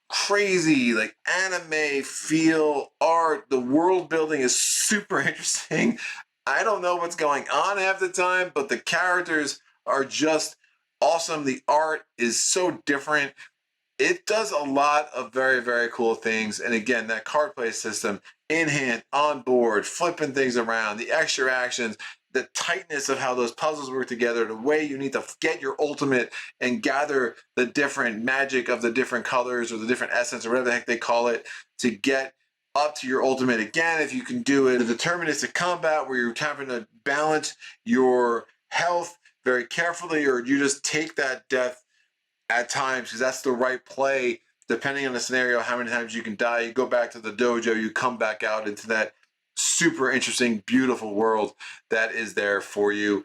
crazy like anime feel, art. The world building is super interesting. I don't know what's going on half the time, but the characters are just awesome. The art is so different. It does a lot of very cool things. And again, that card play system, in hand, on board, flipping things around, the extra actions, the tightness of how those puzzles work together, the way you need to get your ultimate and gather the different magic of the different colors or the different essence or whatever the heck they call it to get up to your ultimate again, if you can do it. The deterministic combat where you're having to balance your health very carefully, or you just take that death at times because that's the right play depending on the scenario, how many times you can die. You go back to the dojo, you come back out into that super interesting, beautiful world that is there for you.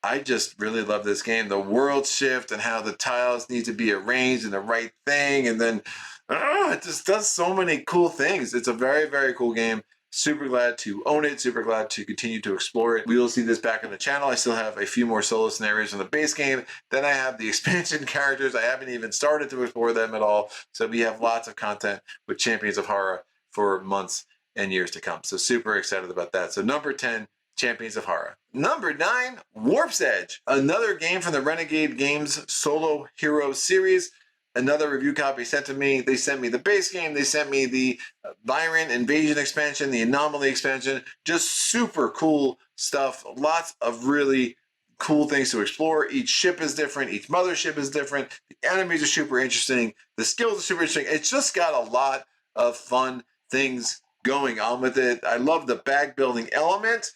I just really love this game. The world shift and how the tiles need to be arranged in the right thing, and then it just does so many cool things. It's a very cool game. Super glad to own it. Super glad to continue to explore it. We will see this back on the channel. I still have a few more solo scenarios in the base game. Then I have the expansion characters. I haven't even started to explore them at all. So we have lots of content with Champions of Horror for months and years to come. So super excited about that. So number 10, Champions of Horror. Number 9, Warp's Edge. Another game from the Renegade Games Solo Hero series. Another review copy sent to me. They sent me the base game. They sent me the Byron Invasion expansion, the Anomaly expansion. Just super cool stuff. Lots of really cool things to explore. Each ship is different. Each mothership is different. The enemies are super interesting. The skills are super interesting. It's just got a lot of fun things going on with it. I love the bag building element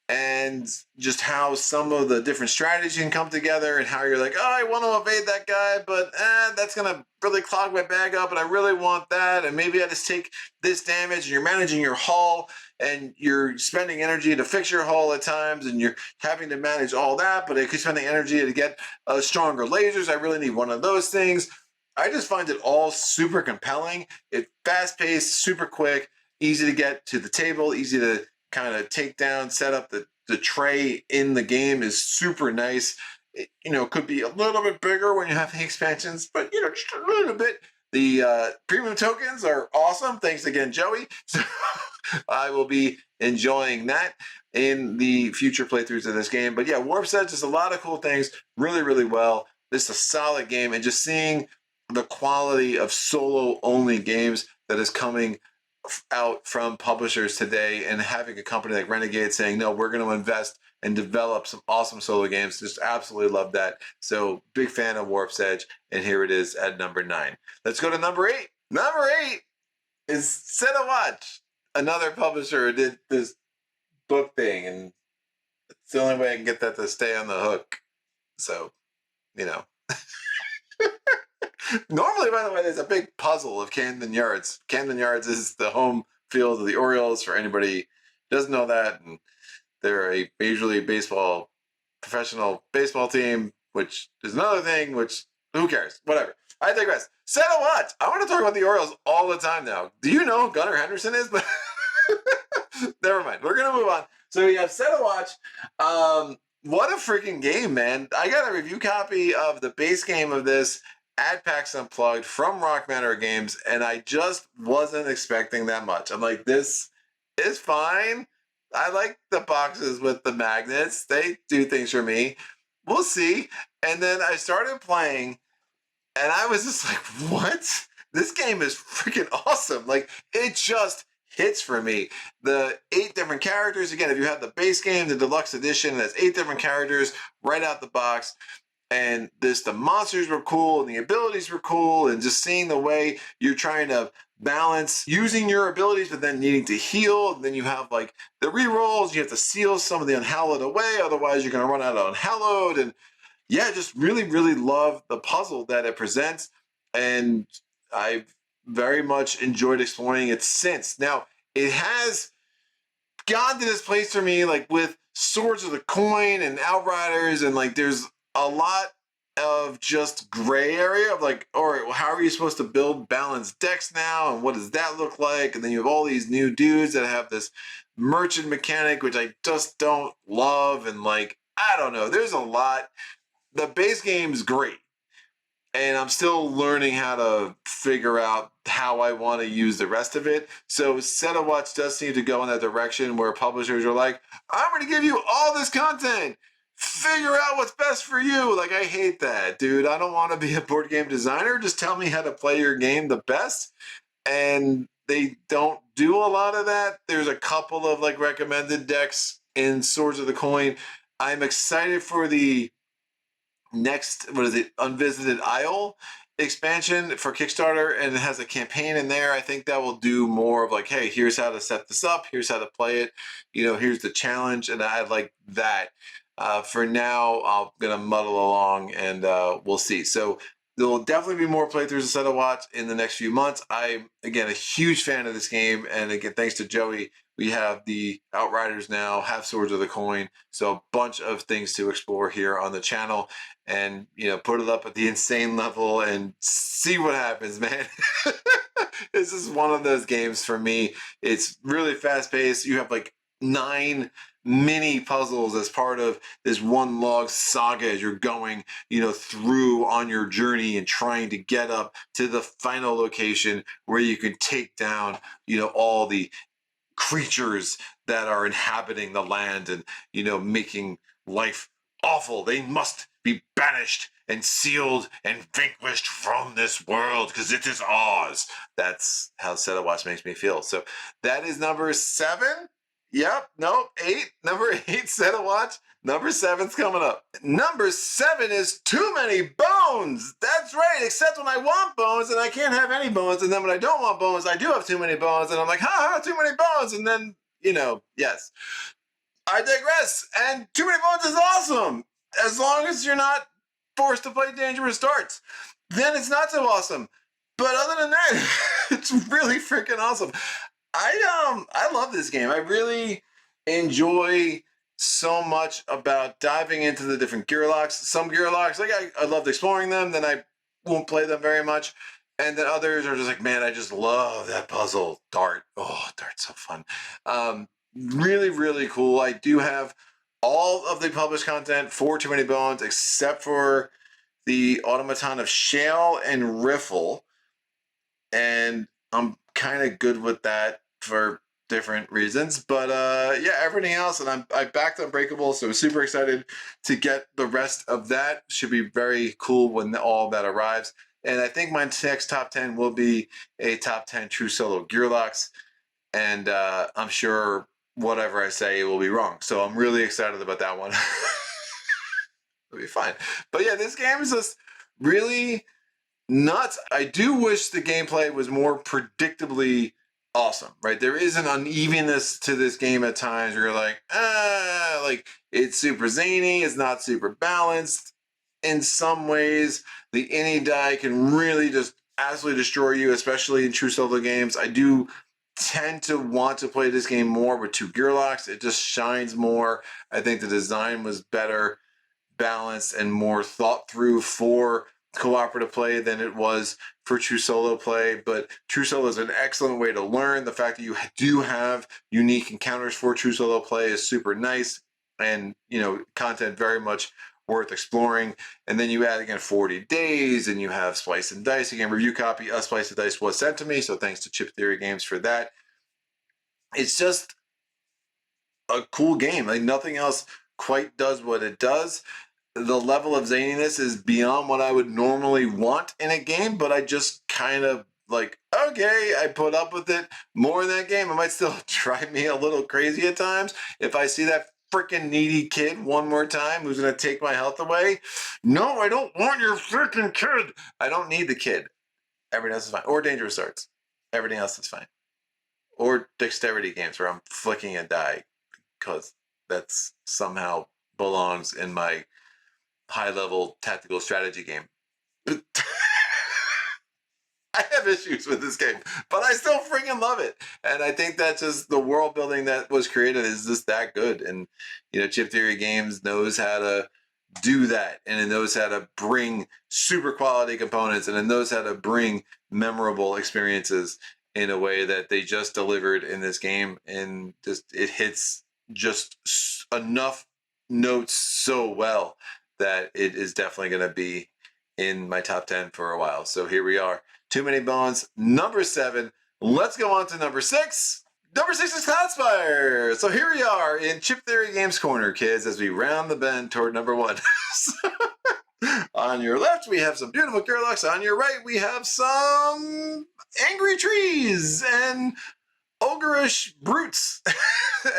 and just how some of the different strategies can come together, and how you're like, oh, I want to evade that guy, but that's going to really clog my bag up, and I really want that, and maybe I just take this damage. And you're managing your hull, and you're spending energy to fix your hull at times, and you're having to manage all that, but I keep spending energy to get stronger lasers. I really need one of those things. I just find it all super compelling. It's fast-paced, super quick, easy to get to the table, easy to kind of take down, set up the tray in the game is super nice. It, could be a little bit bigger when you have the expansions, but just a little bit. The premium tokens are awesome. Thanks again, Joey. So I will be enjoying that in the future playthroughs of this game. But yeah, Warp's Edge is a lot of cool things, really well. This is a solid game, and just seeing the quality of solo-only games that is coming out from publishers today, and having a company like Renegade saying, no, we're going to invest and develop some awesome solo games. Just absolutely love that. So big fan of Warp's Edge, and here it is at number 9. Let's go to number 8. Number 8 is Cinewatch. Another publisher did this book thing, and it's the only way I can get that to stay on the hook. So, you know. Normally, by the way, there's a big puzzle of Camden Yards. Camden Yards is the home field of the Orioles, for anybody who doesn't know that. And they're a Major League Baseball professional baseball team, which is another thing, which, who cares? Whatever. I digress. Set a watch. I want to talk about the Orioles all the time now. Do you know who Gunnar Henderson is? But never mind. We're going to move on. So we have Set a watch. What a freaking game, man. I got a review copy of the base game of this at PAX Unplugged from Rock Manor Games, and I just wasn't expecting that much. I'm like, this is fine. I like the boxes with the magnets. They do things for me. We'll see. And then I started playing, and I was just like, what? This game is freaking awesome. Like, it just hits for me. The 8 different characters. Again, if you have the base game, the deluxe edition, that's 8 different characters right out the box. And the monsters were cool, and the abilities were cool, and just seeing the way you're trying to balance using your abilities, but then needing to heal. And then you have like the rerolls. You have to seal some of the unhallowed away, otherwise you're going to run out of unhallowed. And yeah, just really, really love the puzzle that it presents, and I've very much enjoyed exploring it since. Now, it has gotten to this place for me, like with Swords of the Coin and Outriders, and like there's a lot of just gray area of like, all right, well, how are you supposed to build balanced decks now, and what does that look like? And then you have all these new dudes that have this merchant mechanic, which I just don't love, and like, I don't know, there's a lot. The base game's great, and I'm still learning how to figure out how I want to use the rest of it. So Set a Watch does seem to go in that direction where publishers are like, I'm going to give you all this content. Figure out what's best for you. Like, I hate that, dude. I don't want to be a board game designer. Just tell me how to play your game the best. And they don't do a lot of that. There's a couple of like recommended decks in Swords of the Coin. I'm excited for the next, what is it, Unvisited Isle expansion for Kickstarter, and it has a campaign in there. I think that will do more of like, hey, here's how to set this up, here's how to play it, here's the challenge, and I like that. For now, I'm gonna muddle along, and we'll see. So there will definitely be more playthroughs of Set a Watch in the next few months. I'm, again, a huge fan of this game, and again, thanks to Joey, we have the Outriders now, have Swords of the Coin, so a bunch of things to explore here on the channel, and put it up at the insane level and see what happens, man. This is one of those games for me. It's really fast paced. You have like 9 mini puzzles as part of this one log saga as you're going through on your journey and trying to get up to the final location where you can take down all the creatures that are inhabiting the land and making life awful. They must be banished and sealed and vanquished from this world because it is ours. That's how Set a Watch makes me feel. So that is number 7. Yep, nope, 8. Number 8, Set a Watch. Number 7's coming up. Number 7 is Too Many Bones. That's right, except when I want bones and I can't have any bones, and then when I don't want bones, I do have too many bones, and I'm like, too many bones, and then, yes. I digress, and Too Many Bones is awesome, as long as you're not forced to play dangerous darts. Then it's not so awesome. But other than that, it's really freaking awesome. I love this game. I really enjoy so much about diving into the different gear locks. Some gear locks, like I loved exploring them, then I won't play them very much. And then others are just like, man, I just love that puzzle. Dart. Oh, dart's so fun. Really, really cool. I do have all of the published content for Too Many Bones, except for the Automaton of Shale and Riffle. And I'm kind of good with that for different reasons, but yeah, everything else, and I backed Unbreakable, so super excited to get the rest of that. Should be very cool when all that arrives. And I think my next top 10 will be a top 10 true solo gear locks, and I'm sure whatever I say will be wrong, so I'm really excited about that one. It'll be fine. But yeah, this game is just really nuts. I do wish the gameplay was more predictably awesome, right? There is an unevenness to this game at times where you're like, like it's super zany, it's not super balanced. in some ways. The any die can really just absolutely destroy you, especially in true solo games. I do tend to want to play this game more with 2 gear locks. It just shines more. I think the design was better balanced and more thought through for cooperative play than it was for true solo play. But true solo is an excellent way to learn. The fact that you do have unique encounters for true solo play is super nice, and content very much worth exploring. And then you add again 40 days, and you have Splice and Dice. Again, review copy of Splice and Dice was sent to me, so thanks to Chip Theory Games for that. It's just a cool game. Like, nothing else quite does what it does. The level of zaniness is beyond what I would normally want in a game, but I just kind of like, okay, I put up with it more in that game. It might still drive me a little crazy at times. If I see that freaking needy kid one more time who's going to take my health away, no, I don't want your freaking kid. I don't need the kid. Everything else is fine. Or dangerous arts. Everything else is fine. Or dexterity games where I'm flicking a die because that's somehow belongs in my high-level tactical strategy game. I have issues with this game, but I still freaking love it. And I think that just the world building that was created is just that good. And, Chip Theory Games knows how to do that, and it knows how to bring super quality components, and it knows how to bring memorable experiences in a way that they just delivered in this game. And just it hits just enough notes so well that it is definitely going to be in my top 10 for a while. So here we are. Too Many Bones, number 7. Let's go on to number 6. Number 6 is Cloudspire. So here we are in Chip Theory Games Corner, kids, as we round the bend toward number 1. On your left, we have some beautiful Gerlachs. On your right, we have some angry trees and ogreish brutes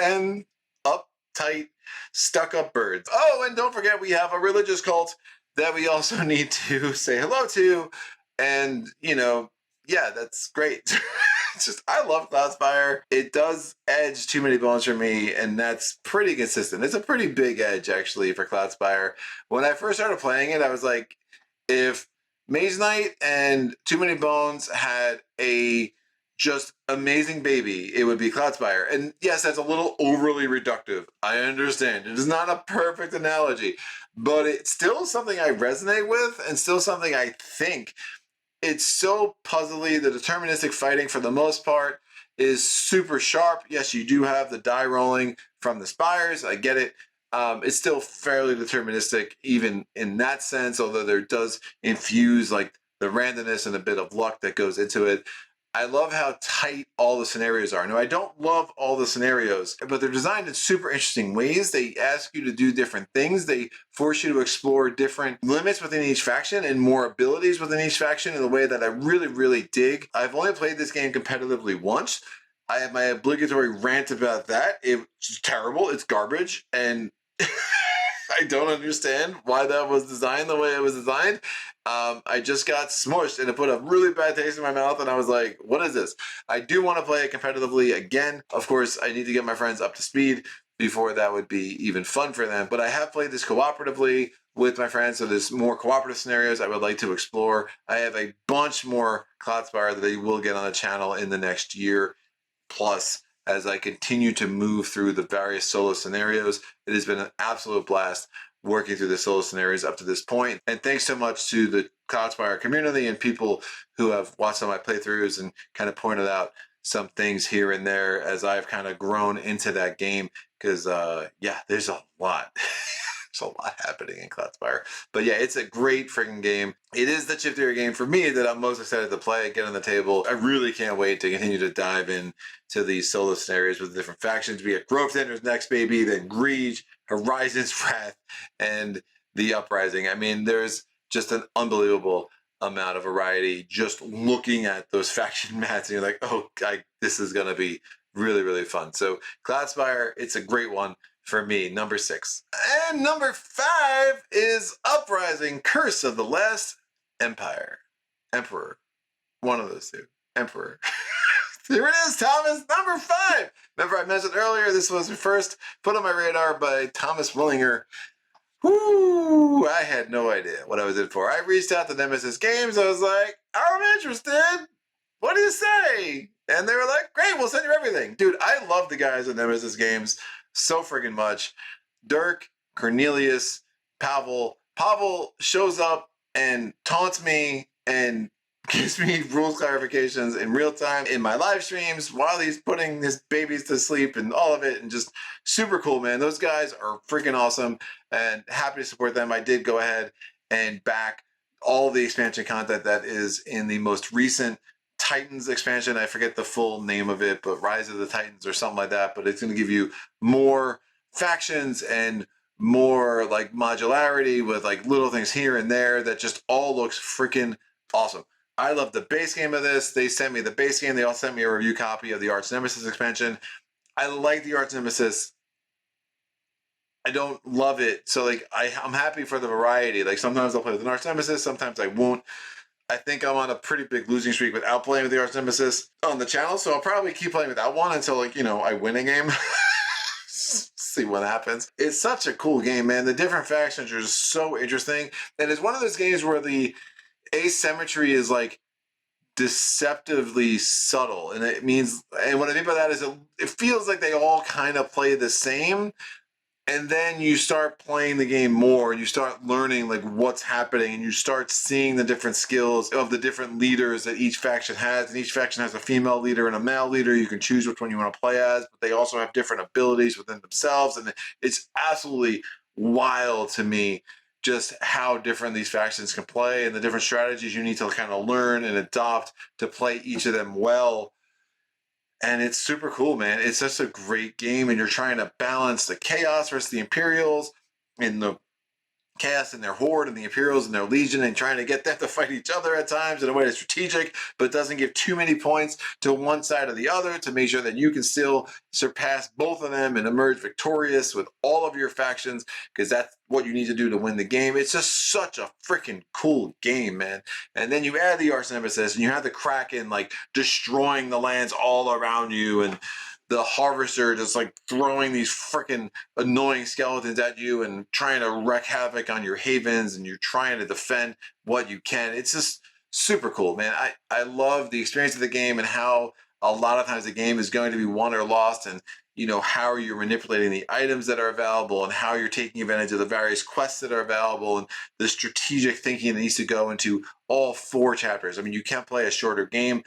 and uptight stuck-up birds. Oh, and don't forget, we have a religious cult that we also need to say hello to. And, yeah, that's great. It's just, I love Cloudspire. It does edge Too Many Bones for me, and that's pretty consistent. It's a pretty big edge, actually, for Cloudspire. When I first started playing it, I was like, if Maze Knight and Too Many Bones had a just amazing baby, it would be Cloudspire. And yes, that's a little overly reductive. I understand. It is not a perfect analogy, but it's still something I resonate with, and still something I think. It's so puzzly. The deterministic fighting, for the most part, is super sharp. Yes, you do have the die rolling from the spires. I get it. It's still fairly deterministic, even in that sense, although there does infuse like the randomness and a bit of luck that goes into it. I love how tight all the scenarios are. Now, I don't love all the scenarios, but they're designed in super interesting ways. They ask you to do different things. They force you to explore different limits within each faction and more abilities within each faction in a way that I really, really dig. I've only played this game competitively once. I have my obligatory rant about that. It's terrible. It's garbage. And I don't understand why that was designed the way it was designed. I just got smushed, and it put a really bad taste in my mouth, and I was like, what is this? I do want to play it competitively again. Of course, I need to get my friends up to speed before that would be even fun for them. But I have played this cooperatively with my friends, so there's more cooperative scenarios I would like to explore. I have a bunch more Cloudspire that I will get on the channel in the next year plus as I continue to move through the various solo scenarios. It has been an absolute blast working through the solo scenarios up to this point. And thanks so much to the Cloudspire community and people who have watched some of my playthroughs and kind of pointed out some things here and there as I've kind of grown into that game. Because, yeah, there's a lot. There's a lot happening in Cloudspire. But yeah, it's a great freaking game. It is the Chip Theory game for me that I'm most excited to play, get on the table. I really can't wait to continue to dive in to these solo scenarios with the different factions. We get Grove Tenders next, baby, then Greed, Horizon's Wrath, and the Uprising. I mean, there's just an unbelievable amount of variety just looking at those faction mats, and you're like, oh, this is going to be really, really fun. So Cloudspire, it's a great one for me, number 6. And number 5 is Uprising, Curse of the Last Emperor. One of those two. Emperor. Here it is, Thomas, number 5. Remember I mentioned earlier, this was first put on my radar by Thomas Willinger. Whoo! I had no idea what I was in for. I reached out to Nemesis Games. I was like, I'm interested. What do you say? And they were like, great, we'll send you everything. Dude, I love the guys at Nemesis Games so friggin' much. Dirk, Cornelius, Pavel. Pavel shows up and taunts me and gives me rules clarifications in real time in my live streams while he's putting his babies to sleep and all of it, and just super cool, man. Those guys are freaking awesome and happy to support them. I did go ahead and back all the expansion content that is in the most recent Titans expansion. I forget the full name of it, but Rise of the Titans or something like that. But it's going to give you more factions and more like modularity with like little things here and there that just all looks freaking awesome. I love the base game of this. They sent me the base game. They also sent me a review copy of the Arch Nemesis expansion. I like the Arch Nemesis. I don't love it. So like I'm happy for the variety. Like sometimes I'll play with an Arch Nemesis, sometimes I won't. I think I'm on a pretty big losing streak without playing with the Arch Nemesis on the channel, so I'll probably keep playing without one until, like, you know, I win a game. See what happens. It's such a cool game, man. The different factions are just so interesting. And it's one of those games where the asymmetry is like deceptively subtle. And it means, and what I mean by that is it feels like they all kind of play the same. And then you start playing the game more, and you start learning like what's happening, and you start seeing the different skills of the different leaders that each faction has. And each faction has a female leader and a male leader. You can choose which one you want to play as, but they also have different abilities within themselves. And it's absolutely wild to me just how different these factions can play and the different strategies you need to kind of learn and adopt to play each of them well. And it's super cool, man. It's just a great game, and you're trying to balance the Chaos versus the Imperials, and the Chaos and their Horde, and the Imperials and their Legion, and trying to get them to fight each other at times in a way that's strategic, but doesn't give too many points to one side or the other, to make sure that you can still surpass both of them and emerge victorious with all of your factions, because that's what you need to do to win the game. It's just such a freaking cool game, man. And then you add the Arch Nemesis, and you have the Kraken like destroying the lands all around you, and the Harvester just like throwing these freaking annoying skeletons at you and trying to wreak havoc on your havens, and you're trying to defend what you can. It's just super cool, man. I love the experience of the game, and how a lot of times the game is going to be won or lost, and you know how you're manipulating the items that are available, and how you're taking advantage of the various quests that are available, and the strategic thinking that needs to go into all 4 chapters. I mean, you can't play a shorter game.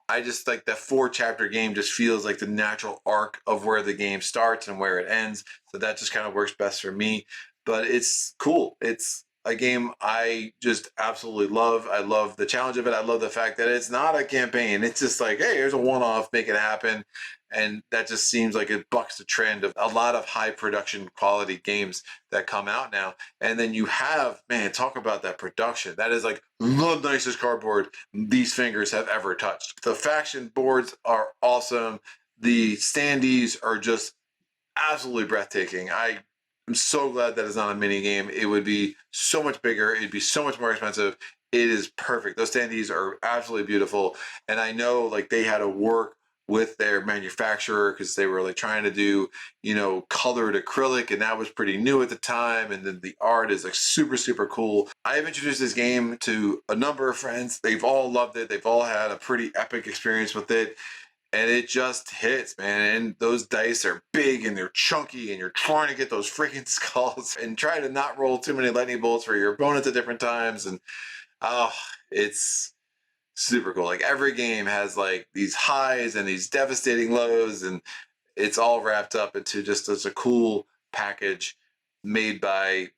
I just like that 4-chapter game just feels like the natural arc of where the game starts and where it ends. So that just kind of works best for me. But it's cool. It's a game I just absolutely love. I love the challenge of it. I love the fact that it's not a campaign. It's just like, hey, here's a one-off, make it happen. And that just seems like it bucks the trend of a lot of high production quality games that come out now. And then you have, man, talk about that production. That is like the nicest cardboard these fingers have ever touched. The faction boards are awesome. The standees are just absolutely breathtaking. I'm so glad that it's not a mini game. It would be so much bigger. It'd be so much more expensive. It is perfect. Those standees are absolutely beautiful. And I know like they had to work with their manufacturer because they were like trying to do, you know, colored acrylic, and that was pretty new at the time. And then the art is like super, super cool. I've introduced this game to a number of friends. They've all loved it. They've all had a pretty epic experience with it. And it just hits, man. And those dice are big and they're chunky, and you're trying to get those freaking skulls and try to not roll too many lightning bolts for your opponents at different times. And oh, it's super cool. Like every game has like these highs and these devastating lows, and it's all wrapped up into just such a cool package made by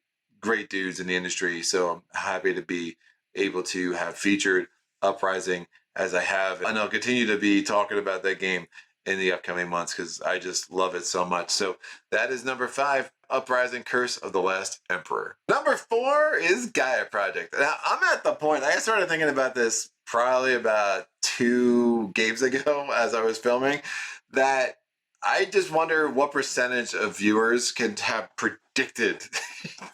great dudes in the industry. So I'm happy to be able to have featured Uprising as I have, and I'll continue to be talking about that game in the upcoming months because I just love it so much. So that is number 5, Uprising: Curse of the Last Emperor. Number 4 is Gaia Project. Now I'm at the point, I started thinking about this probably about 2 games ago as I was filming, that I just wonder what percentage of viewers can have predicted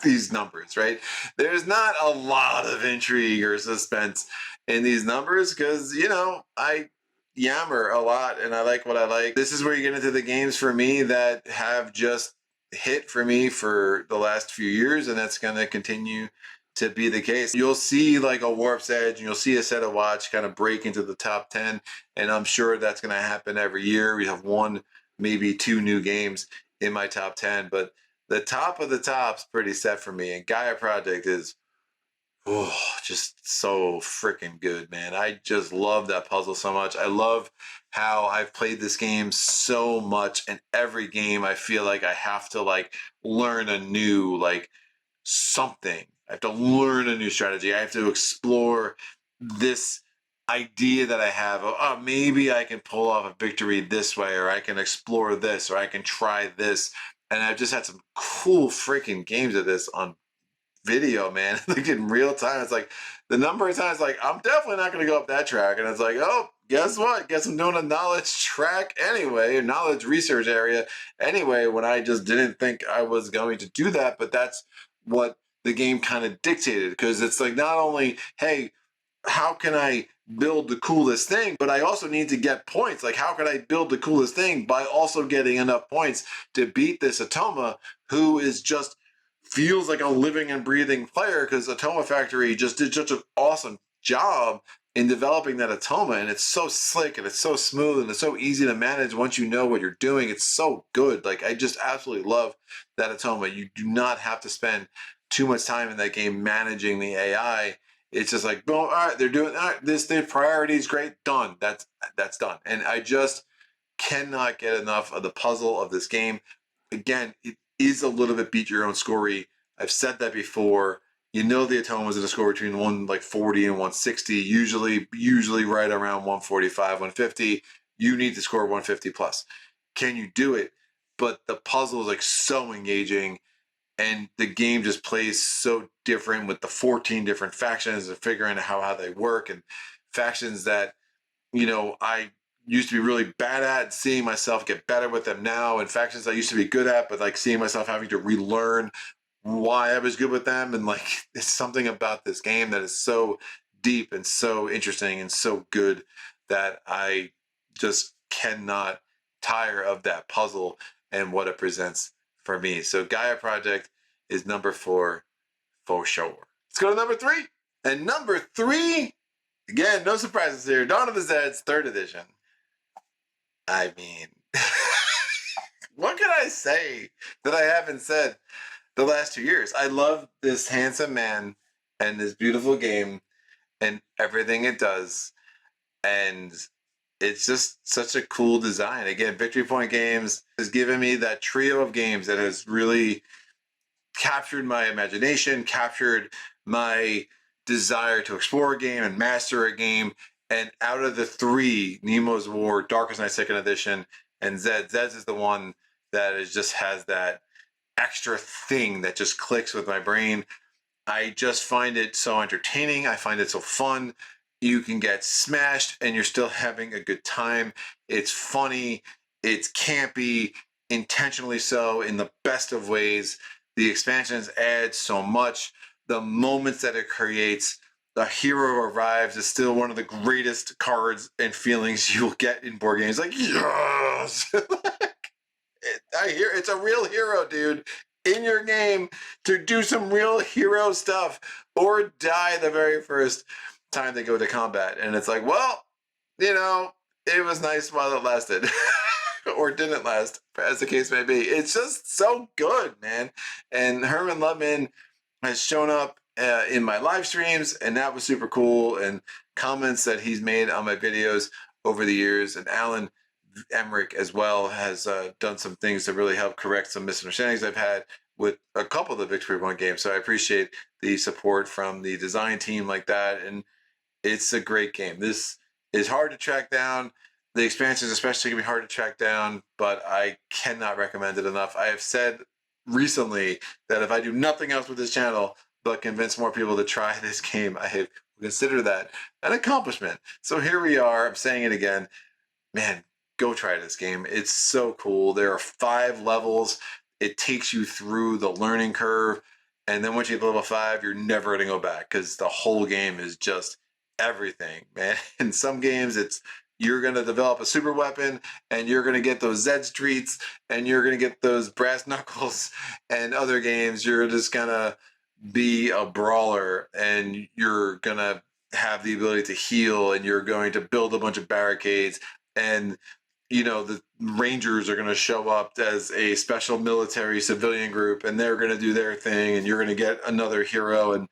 these numbers, right? There's not a lot of intrigue or suspense in these numbers because, you know, I yammer a lot and I like what I like. This is where you get into the games for me that have just hit for me for the last few years, and that's going to continue to be the case. You'll see like a Warp's Edge, and you'll see a set of watch kind of break into the top 10, and I'm sure that's going to happen every year. We have one, maybe two new games in my top 10, but the top of the top's pretty set for me, and Gaia Project is just so freaking good, man. I just love that puzzle so much. I love how I've played this game so much, and every game I feel like I have to like learn a new like something. I have to learn a new strategy. I have to explore this idea that I have. Oh, maybe I can pull off a victory this way, or I can explore this, or I can try this. And I've just had some cool freaking games of this on video, man. Like in real time. It's like the number of times like I'm definitely not going to go up that track, and it's like, oh, guess what, guess I'm doing a knowledge track anyway, a knowledge research area anyway, when I just didn't think I was going to do that. But that's what the game kind of dictated, because it's like, not only, hey, how can I build the coolest thing, but I also need to get points. Like, how can I build the coolest thing by also getting enough points to beat this Atoma, who is just feels like a living and breathing player, because Atoma Factory just did such an awesome job in developing that Atoma, and it's so slick and it's so smooth and it's so easy to manage once you know what you're doing. It's so good. Like, I just absolutely love that Atoma. You do not have to spend too much time in that game managing the AI. It's just like, boom, all right, they're doing all right, this, their priority is great, done. That's done. And I just cannot get enough of the puzzle of this game. Again, it is a little bit beat your own scorey. I've said that before. You know the Atoma was in a score between 140 and 160, usually right around 145, 150. You need to score 150 plus. Can you do it? But the puzzle is like so engaging, and the game just plays so different with the 14 different factions and figuring out how they work, and factions that, you know, I used to be really bad at, seeing myself get better with them now, and factions I used to be good at, but like seeing myself having to relearn why I was good with them. And like, it's something about this game that is so deep and so interesting and so good that I just cannot tire of that puzzle and what it presents for me. So Gaia Project is number 4 for sure. Let's go to number 3. And number 3, again, no surprises here, Dawn of the Zeds 3rd edition. I mean, what can I say that I haven't said the last 2 years? I love this handsome man and this beautiful game and everything it does. And it's just such a cool design. Again, Victory Point Games has given me that trio of games that has really captured my imagination, captured my desire to explore a game and master a game. And out of the 3, Nemos War, Darkest Night 2nd Edition, and Zeds is the one that is just has that extra thing that just clicks with my brain. I just find it so entertaining. I find it so fun. You can get smashed and you're still having a good time. It's funny. It's campy, intentionally so, in the best of ways. The expansions add so much. The moments that it creates, the hero arrives is still one of the greatest cards and feelings you'll get in board games. Like, yes! I hear it's a real hero, dude, in your game to do some real hero stuff or die the very first time they go to combat. And it's like, well, you know, it was nice while it lasted. Or didn't last, as the case may be. It's just so good, man. And Herman Lutman has shown up in my live streams, and that was super cool. And comments that he's made on my videos over the years. And Alan Emmerich as well has done some things to really help correct some misunderstandings I've had with a couple of the Victory Point games. So I appreciate the support from the design team like that. And it's a great game. This is hard to track down. The expansions especially can be hard to track down, but I cannot recommend it enough. I have said recently that if I do nothing else with this channel but convince more people to try this game, I consider that an accomplishment. So here we are. I'm saying it again. Man, go try this game. It's so cool. There are 5 levels. It takes you through the learning curve. And then once you hit level 5, you're never going to go back, because the whole game is just everything, man. In some games, it's you're going to develop a super weapon, and you're going to get those Z streets, and you're going to get those brass knuckles, and other games you're just going to be a brawler, and you're going to have the ability to heal, and you're going to build a bunch of barricades, and the Rangers are going to show up as a special military civilian group, and they're going to do their thing, and you're going to get another hero, and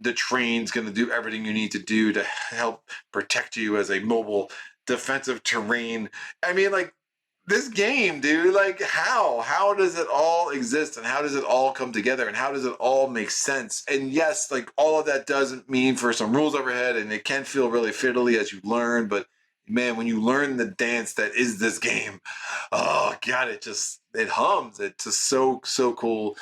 the train's going to do everything you need to do to help protect you as a mobile defensive terrain. I mean, like, this game, dude, like, how does it all exist, and how does it all come together, and how does it all make sense? And yes, like, all of that doesn't mean for some rules overhead, and it can feel really fiddly as you learn, but man, when you learn the dance that is this game, oh god, it hums. It's just so cool.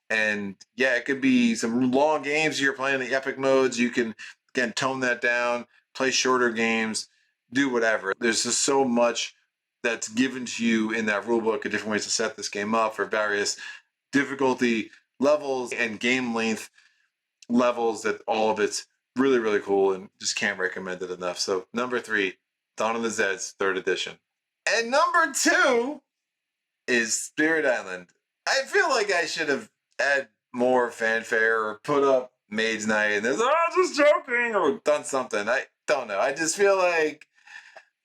And yeah, it could be some long games. You're playing the epic modes. You can, again, tone that down, play shorter games, do whatever. There's just so much that's given to you in that rulebook of different ways to set this game up for various difficulty levels and game length levels, that all of it's really, really cool, and just can't recommend it enough. So number 3, Dawn of the Zeds, 3rd edition. And number 2 is Spirit Island. I feel like I should have had more fanfare or put up Mage Night and there's, just joking, or done something. I don't know. I just feel like,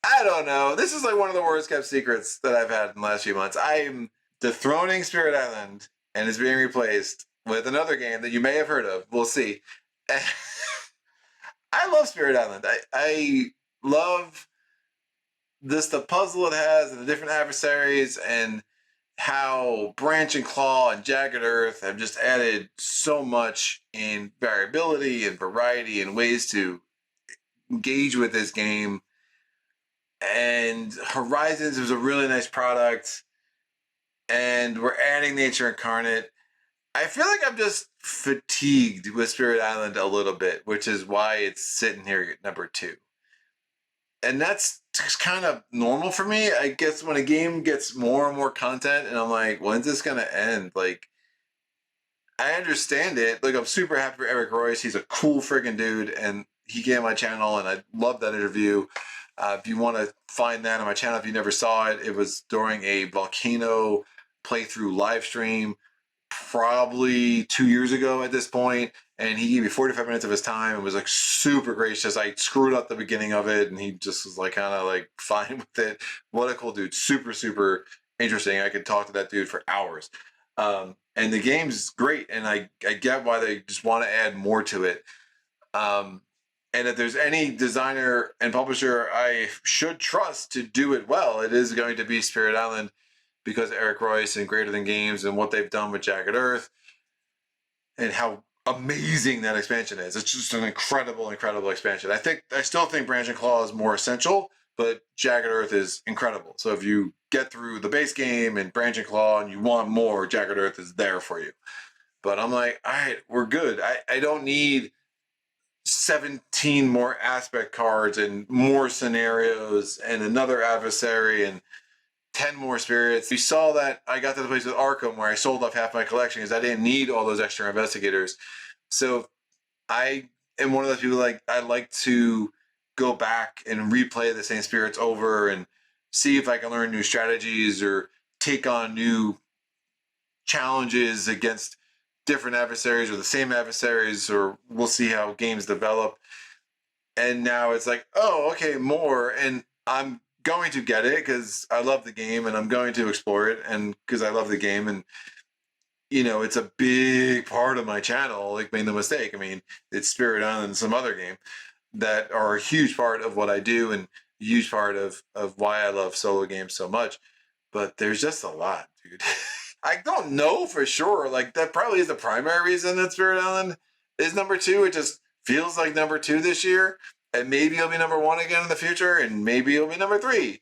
I don't know. This is like one of the worst kept secrets that I've had in the last few months. I'm dethroning Spirit Island, and it's being replaced with another game that you may have heard of. We'll see. I love Spirit Island. I love the puzzle it has, and the different adversaries, and how Branch and Claw and Jagged Earth have just added so much in variability and variety and ways to engage with this game. And Horizons was a really nice product, and we're adding Nature Incarnate. I feel like I'm just fatigued with Spirit Island a little bit, which is why it's sitting here at number 2. And that's just kind of normal for me. I guess when a game gets more and more content, and I'm like, when's this going to end? Like, I understand it. Like, I'm super happy for Eric Royce. He's a cool friggin' dude, and he came on my channel, and I love that interview. If you want to find that on my channel, if you never saw it, it was during a Volcano playthrough live stream, probably 2 years ago at this point, and he gave me 45 minutes of his time and was like super gracious. I screwed up the beginning of it, and he just was like kind of like fine with it. What a cool dude. Super interesting. I could talk to that dude for hours. And the game's great, and I get why they just want to add more to it. And if there's any designer and publisher I should trust to do it well, it is going to be Spirit Island, because Eric Royce and Greater Than Games and what they've done with Jagged Earth and how amazing that expansion is. It's just an incredible expansion. I still think Branch and Claw is more essential, but Jagged Earth is incredible. So if you get through the base game and Branch and Claw and you want more, Jagged Earth is there for you. But I'm like, all right, we're good. I don't need 17 more aspect cards and more scenarios and another adversary and 10 more spirits. You saw that I got to the place with Arkham where I sold off half my collection because I didn't need all those extra investigators. So I am one of those people, like, I like to go back and replay the same spirits over and see if I can learn new strategies or take on new challenges against different adversaries or the same adversaries, or we'll see how games develop. And now it's like, oh, okay, more. And I'm going to get it because I love the game, and I'm going to explore it, and because I love the game, and it's a big part of my channel. Like, make no mistake, I mean, it's Spirit Island and some other game that are a huge part of what I do and a huge part of why I love solo games so much. But there's just a lot, dude. I don't know for sure. Like, that probably is the primary reason that Spirit Island is number 2. It just feels like number 2 this year. And maybe it'll be number 1 again in the future. And maybe it'll be number 3.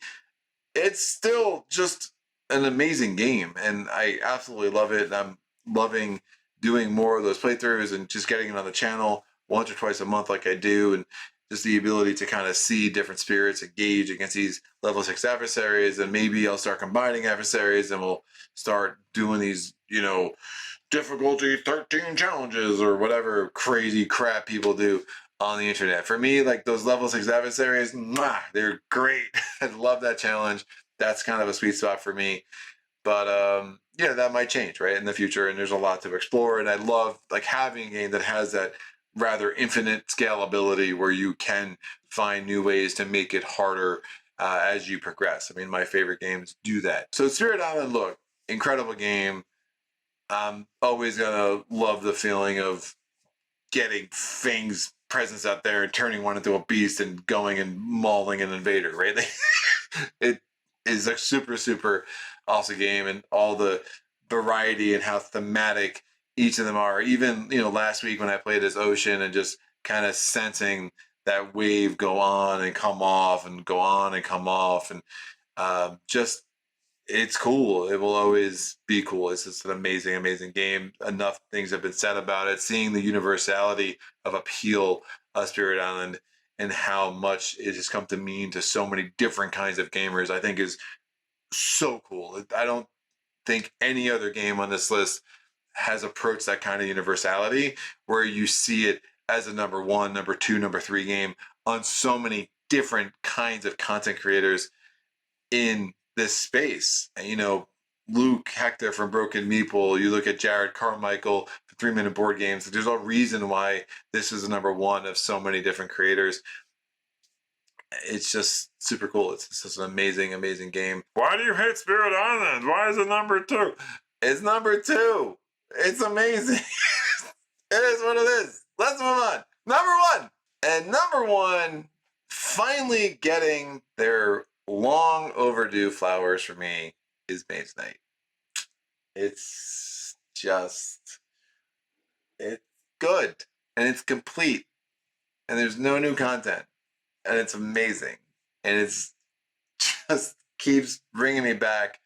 It's still just an amazing game. And I absolutely love it. I'm loving doing more of those playthroughs and just getting it on the channel once or twice a month like I do. And just the ability to kind of see different spirits engage against these level 6 adversaries. And maybe I'll start combining adversaries and we'll start doing these, difficulty 13 challenges or whatever crazy crap people do. on the internet. For me, like those level 6 adversaries, they're great. I love that challenge. That's kind of a sweet spot for me. But yeah, that might change, right, in the future, and there's a lot to explore. And I love like having a game that has that rather infinite scalability where you can find new ways to make it harder as you progress. I mean, my favorite games do that. So Spirit Island, look, incredible game. I'm always gonna love the feeling of getting things presence out there and turning one into a beast and going and mauling an invader, right? It is a super awesome game, and all the variety and how thematic each of them are. Even last week when I played as Ocean and just kind of sensing that wave go on and come off and go on and come off, and just it's cool. It will always be cool. It's just an amazing game. Enough things have been said about it. Seeing the universality of appeal of Spirit Island and how much it has come to mean to so many different kinds of gamers, I think is so cool. I don't think any other game on this list has approached that kind of universality where you see it as a number 1, number 2, number 3 game on so many different kinds of content creators in this space. And, Luke Hector from Broken Meeple, you look at Jared Carmichael for 3 Minute Board Games. There's a reason why this is the number 1 of so many different creators. It's just super cool. It's just an amazing game. Why do you hate Spirit Island? Why is it number 2? It's number 2. It's amazing. It is what it is. Let's move on. Number 1. And number 1 finally getting their long overdue flowers for me is Mage Knight. It's good, and it's complete, and there's no new content, and it's amazing, and it's just keeps bringing me back.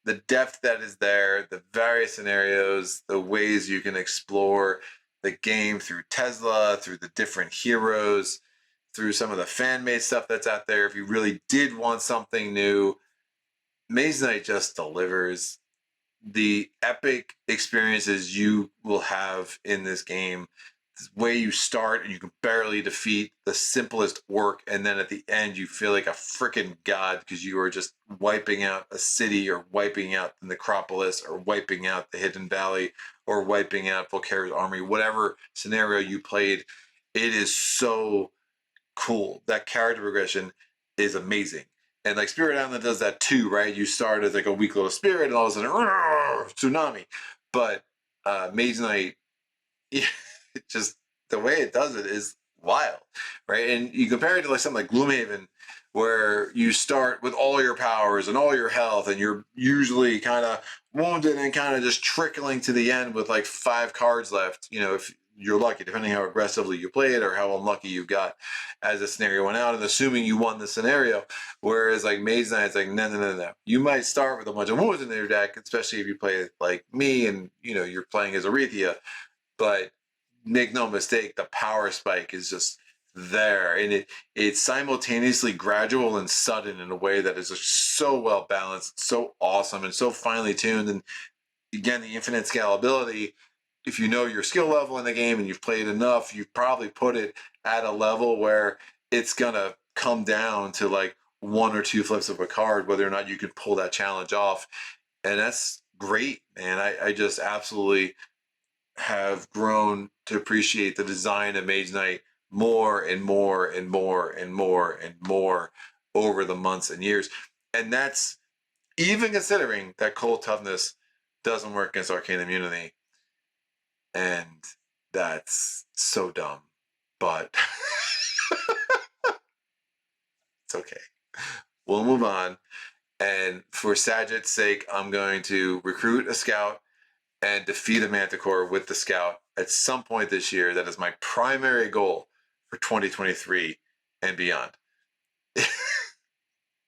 The depth that is there, the various scenarios, the ways you can explore the game through Tesla, through the different heroes, through some of the fan-made stuff that's out there. If you really did want something new, Mage Knight just delivers. The epic experiences you will have in this game, the way you start and you can barely defeat the simplest orc, and then at the end you feel like a freaking god because you are just wiping out a city, or wiping out the necropolis, or wiping out the Hidden Valley, or wiping out Volcara's army. Whatever scenario you played, it is so cool. That character progression is amazing. And like Spirit Island does that too, right? You start as like a weak little spirit and all of a sudden, tsunami. But Mage Knight, just the way it does it is wild, right? And you compare it to like something like Gloomhaven, where you start with all your powers and all your health, and you're usually kind of wounded and kind of just trickling to the end with like 5 cards left, if you're lucky, depending how aggressively you play it or how unlucky you got as the scenario went out, and assuming you won the scenario. Whereas like Mage Knight, it's like, no. You might start with a bunch of wounds in your deck, especially if you play like me and, you're playing as Arethia, but make no mistake, the power spike is just there, and it's simultaneously gradual and sudden in a way that is just so well balanced, so awesome, and so finely tuned. And again, the infinite scalability. If you know your skill level in the game and you've played enough, you've probably put it at a level where it's gonna come down to like 1 or 2 flips of a card, whether or not you can pull that challenge off. And that's great, man. I just absolutely have grown to appreciate the design of Mage Knight more and more over the months and years. And that's even considering that cold toughness doesn't work against Arcane Immunity. And that's so dumb, but it's okay. We'll move on. And for Sajit's sake, I'm going to recruit a scout and defeat a Manticore with the scout at some point this year. That is my primary goal for 2023 and beyond.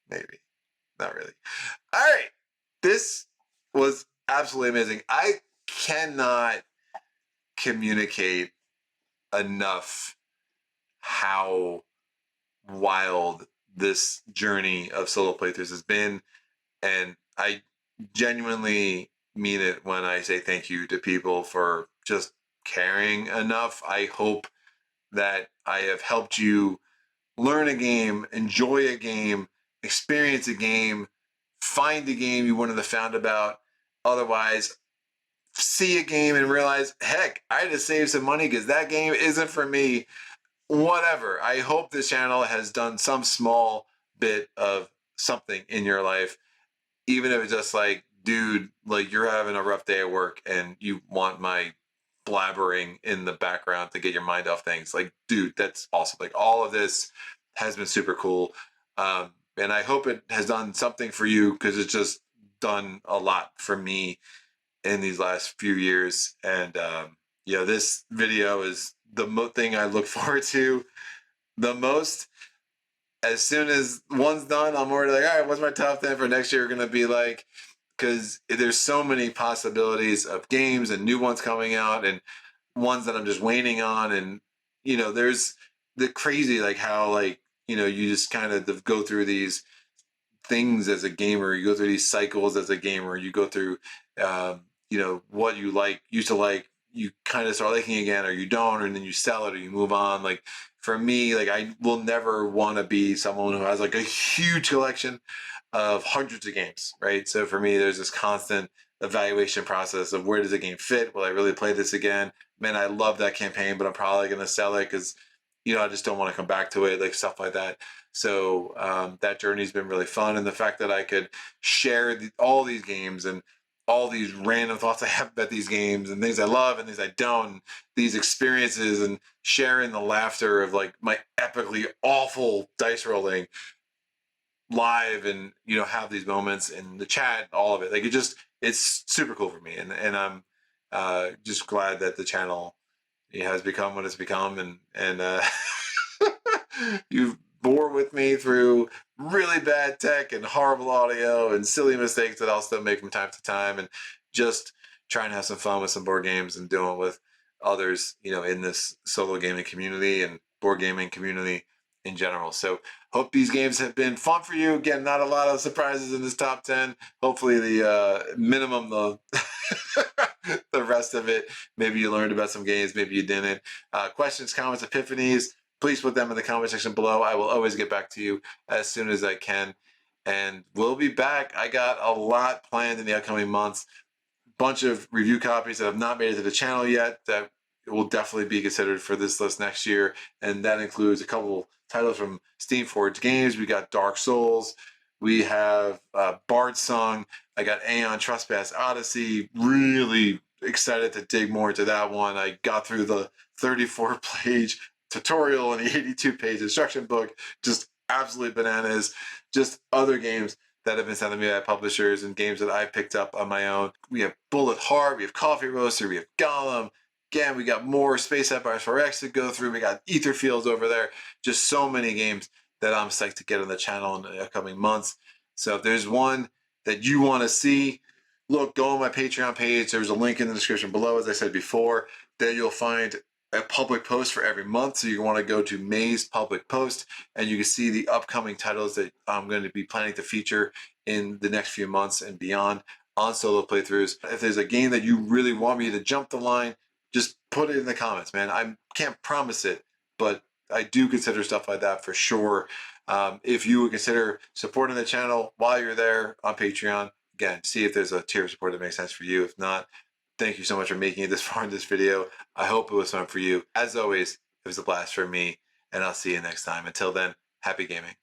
Maybe. Not really. All right. This was absolutely amazing. I cannot communicate enough how wild this journey of solo playthroughs has been. And I genuinely mean it when I say thank you to people for just caring enough. I hope that I have helped you learn a game, enjoy a game, experience a game, find a game you wouldn't have found about otherwise, see a game and realize, heck, I just saved some money because that game isn't for me. Whatever. I hope this channel has done some small bit of something in your life, even if it's just like, dude, like you're having a rough day at work and you want my blabbering in the background to get your mind off things. Like, dude, that's awesome. Like all of this has been super cool. And I hope it has done something for you because it's just done a lot for me in these last few years. And, this video is the thing I look forward to the most. As soon as one's done, I'm already like, all right, what's my top 10 for next year going to be like? Because there's so many possibilities of games and new ones coming out and ones that I'm just waiting on. And, there's the crazy, like how, like, you just kind of go through these things as a gamer. You go through these cycles as a gamer. You go through, what you used to like, you kind of start liking again, or you don't, and then you sell it or you move on. Like for me, like I will never want to be someone who has like a huge collection of hundreds of games, right? So for me, there's this constant evaluation process of where does the game fit? Will I really play this again? Man, I love that campaign, but I'm probably going to sell it because, I just don't want to come back to it, like stuff like that. So that journey's been really fun. And the fact that I could share all these games and all these random thoughts I have about these games and things I love and things I don't, these experiences, and sharing the laughter of like my epically awful dice rolling live, and have these moments in the chat, all of it, like it's super cool for me, and I'm just glad that the channel has become what it's become, and you've bore with me through really bad tech and horrible audio and silly mistakes that I'll still make from time to time, and just trying to have some fun with some board games and doing it with others, in this solo gaming community and board gaming community in general. So hope these games have been fun for you. Again, not a lot of surprises in this top 10. Hopefully the minimum, the the rest of it, maybe you learned about some games, maybe you didn't. Questions, comments, epiphanies, please put them in the comment section below. I will always get back to you as soon as I can. And we'll be back. I got a lot planned in the upcoming months. Bunch of review copies that have not made it to the channel yet that will definitely be considered for this list next year. And that includes a couple titles from Steam Forged Games. We got Dark Souls. We have Bard Song. I got Aeon Trespass Odyssey. Really excited to dig more into that one. I got through the 34-page tutorial and the 82-page instruction book. Just absolutely bananas. Just other games that have been sent to me by publishers and games that I picked up on my own. We have Bullet Heart, we have Coffee Roaster, we have Gollum. Again, we got more Space Empires 4X to go through. We got Etherfields over there. Just so many games that I'm psyched to get on the channel in the upcoming months. So if there's one that you want to see, look, go on my Patreon page. There's a link in the description below, as I said before. There you'll find a public post for every month. So you want to go to May's public post and you can see the upcoming titles that I'm going to be planning to feature in the next few months and beyond on solo playthroughs. If there's a game that you really want me to jump the line, just put it in the comments, man. I can't promise it, but I do consider stuff like that for sure. If you would consider supporting the channel while you're there on Patreon, again, see if there's a tier of support that makes sense for you. If not, thank you so much for making it this far in this video. I hope it was fun for you. As always, it was a blast for me, and I'll see you next time. Until then, happy gaming.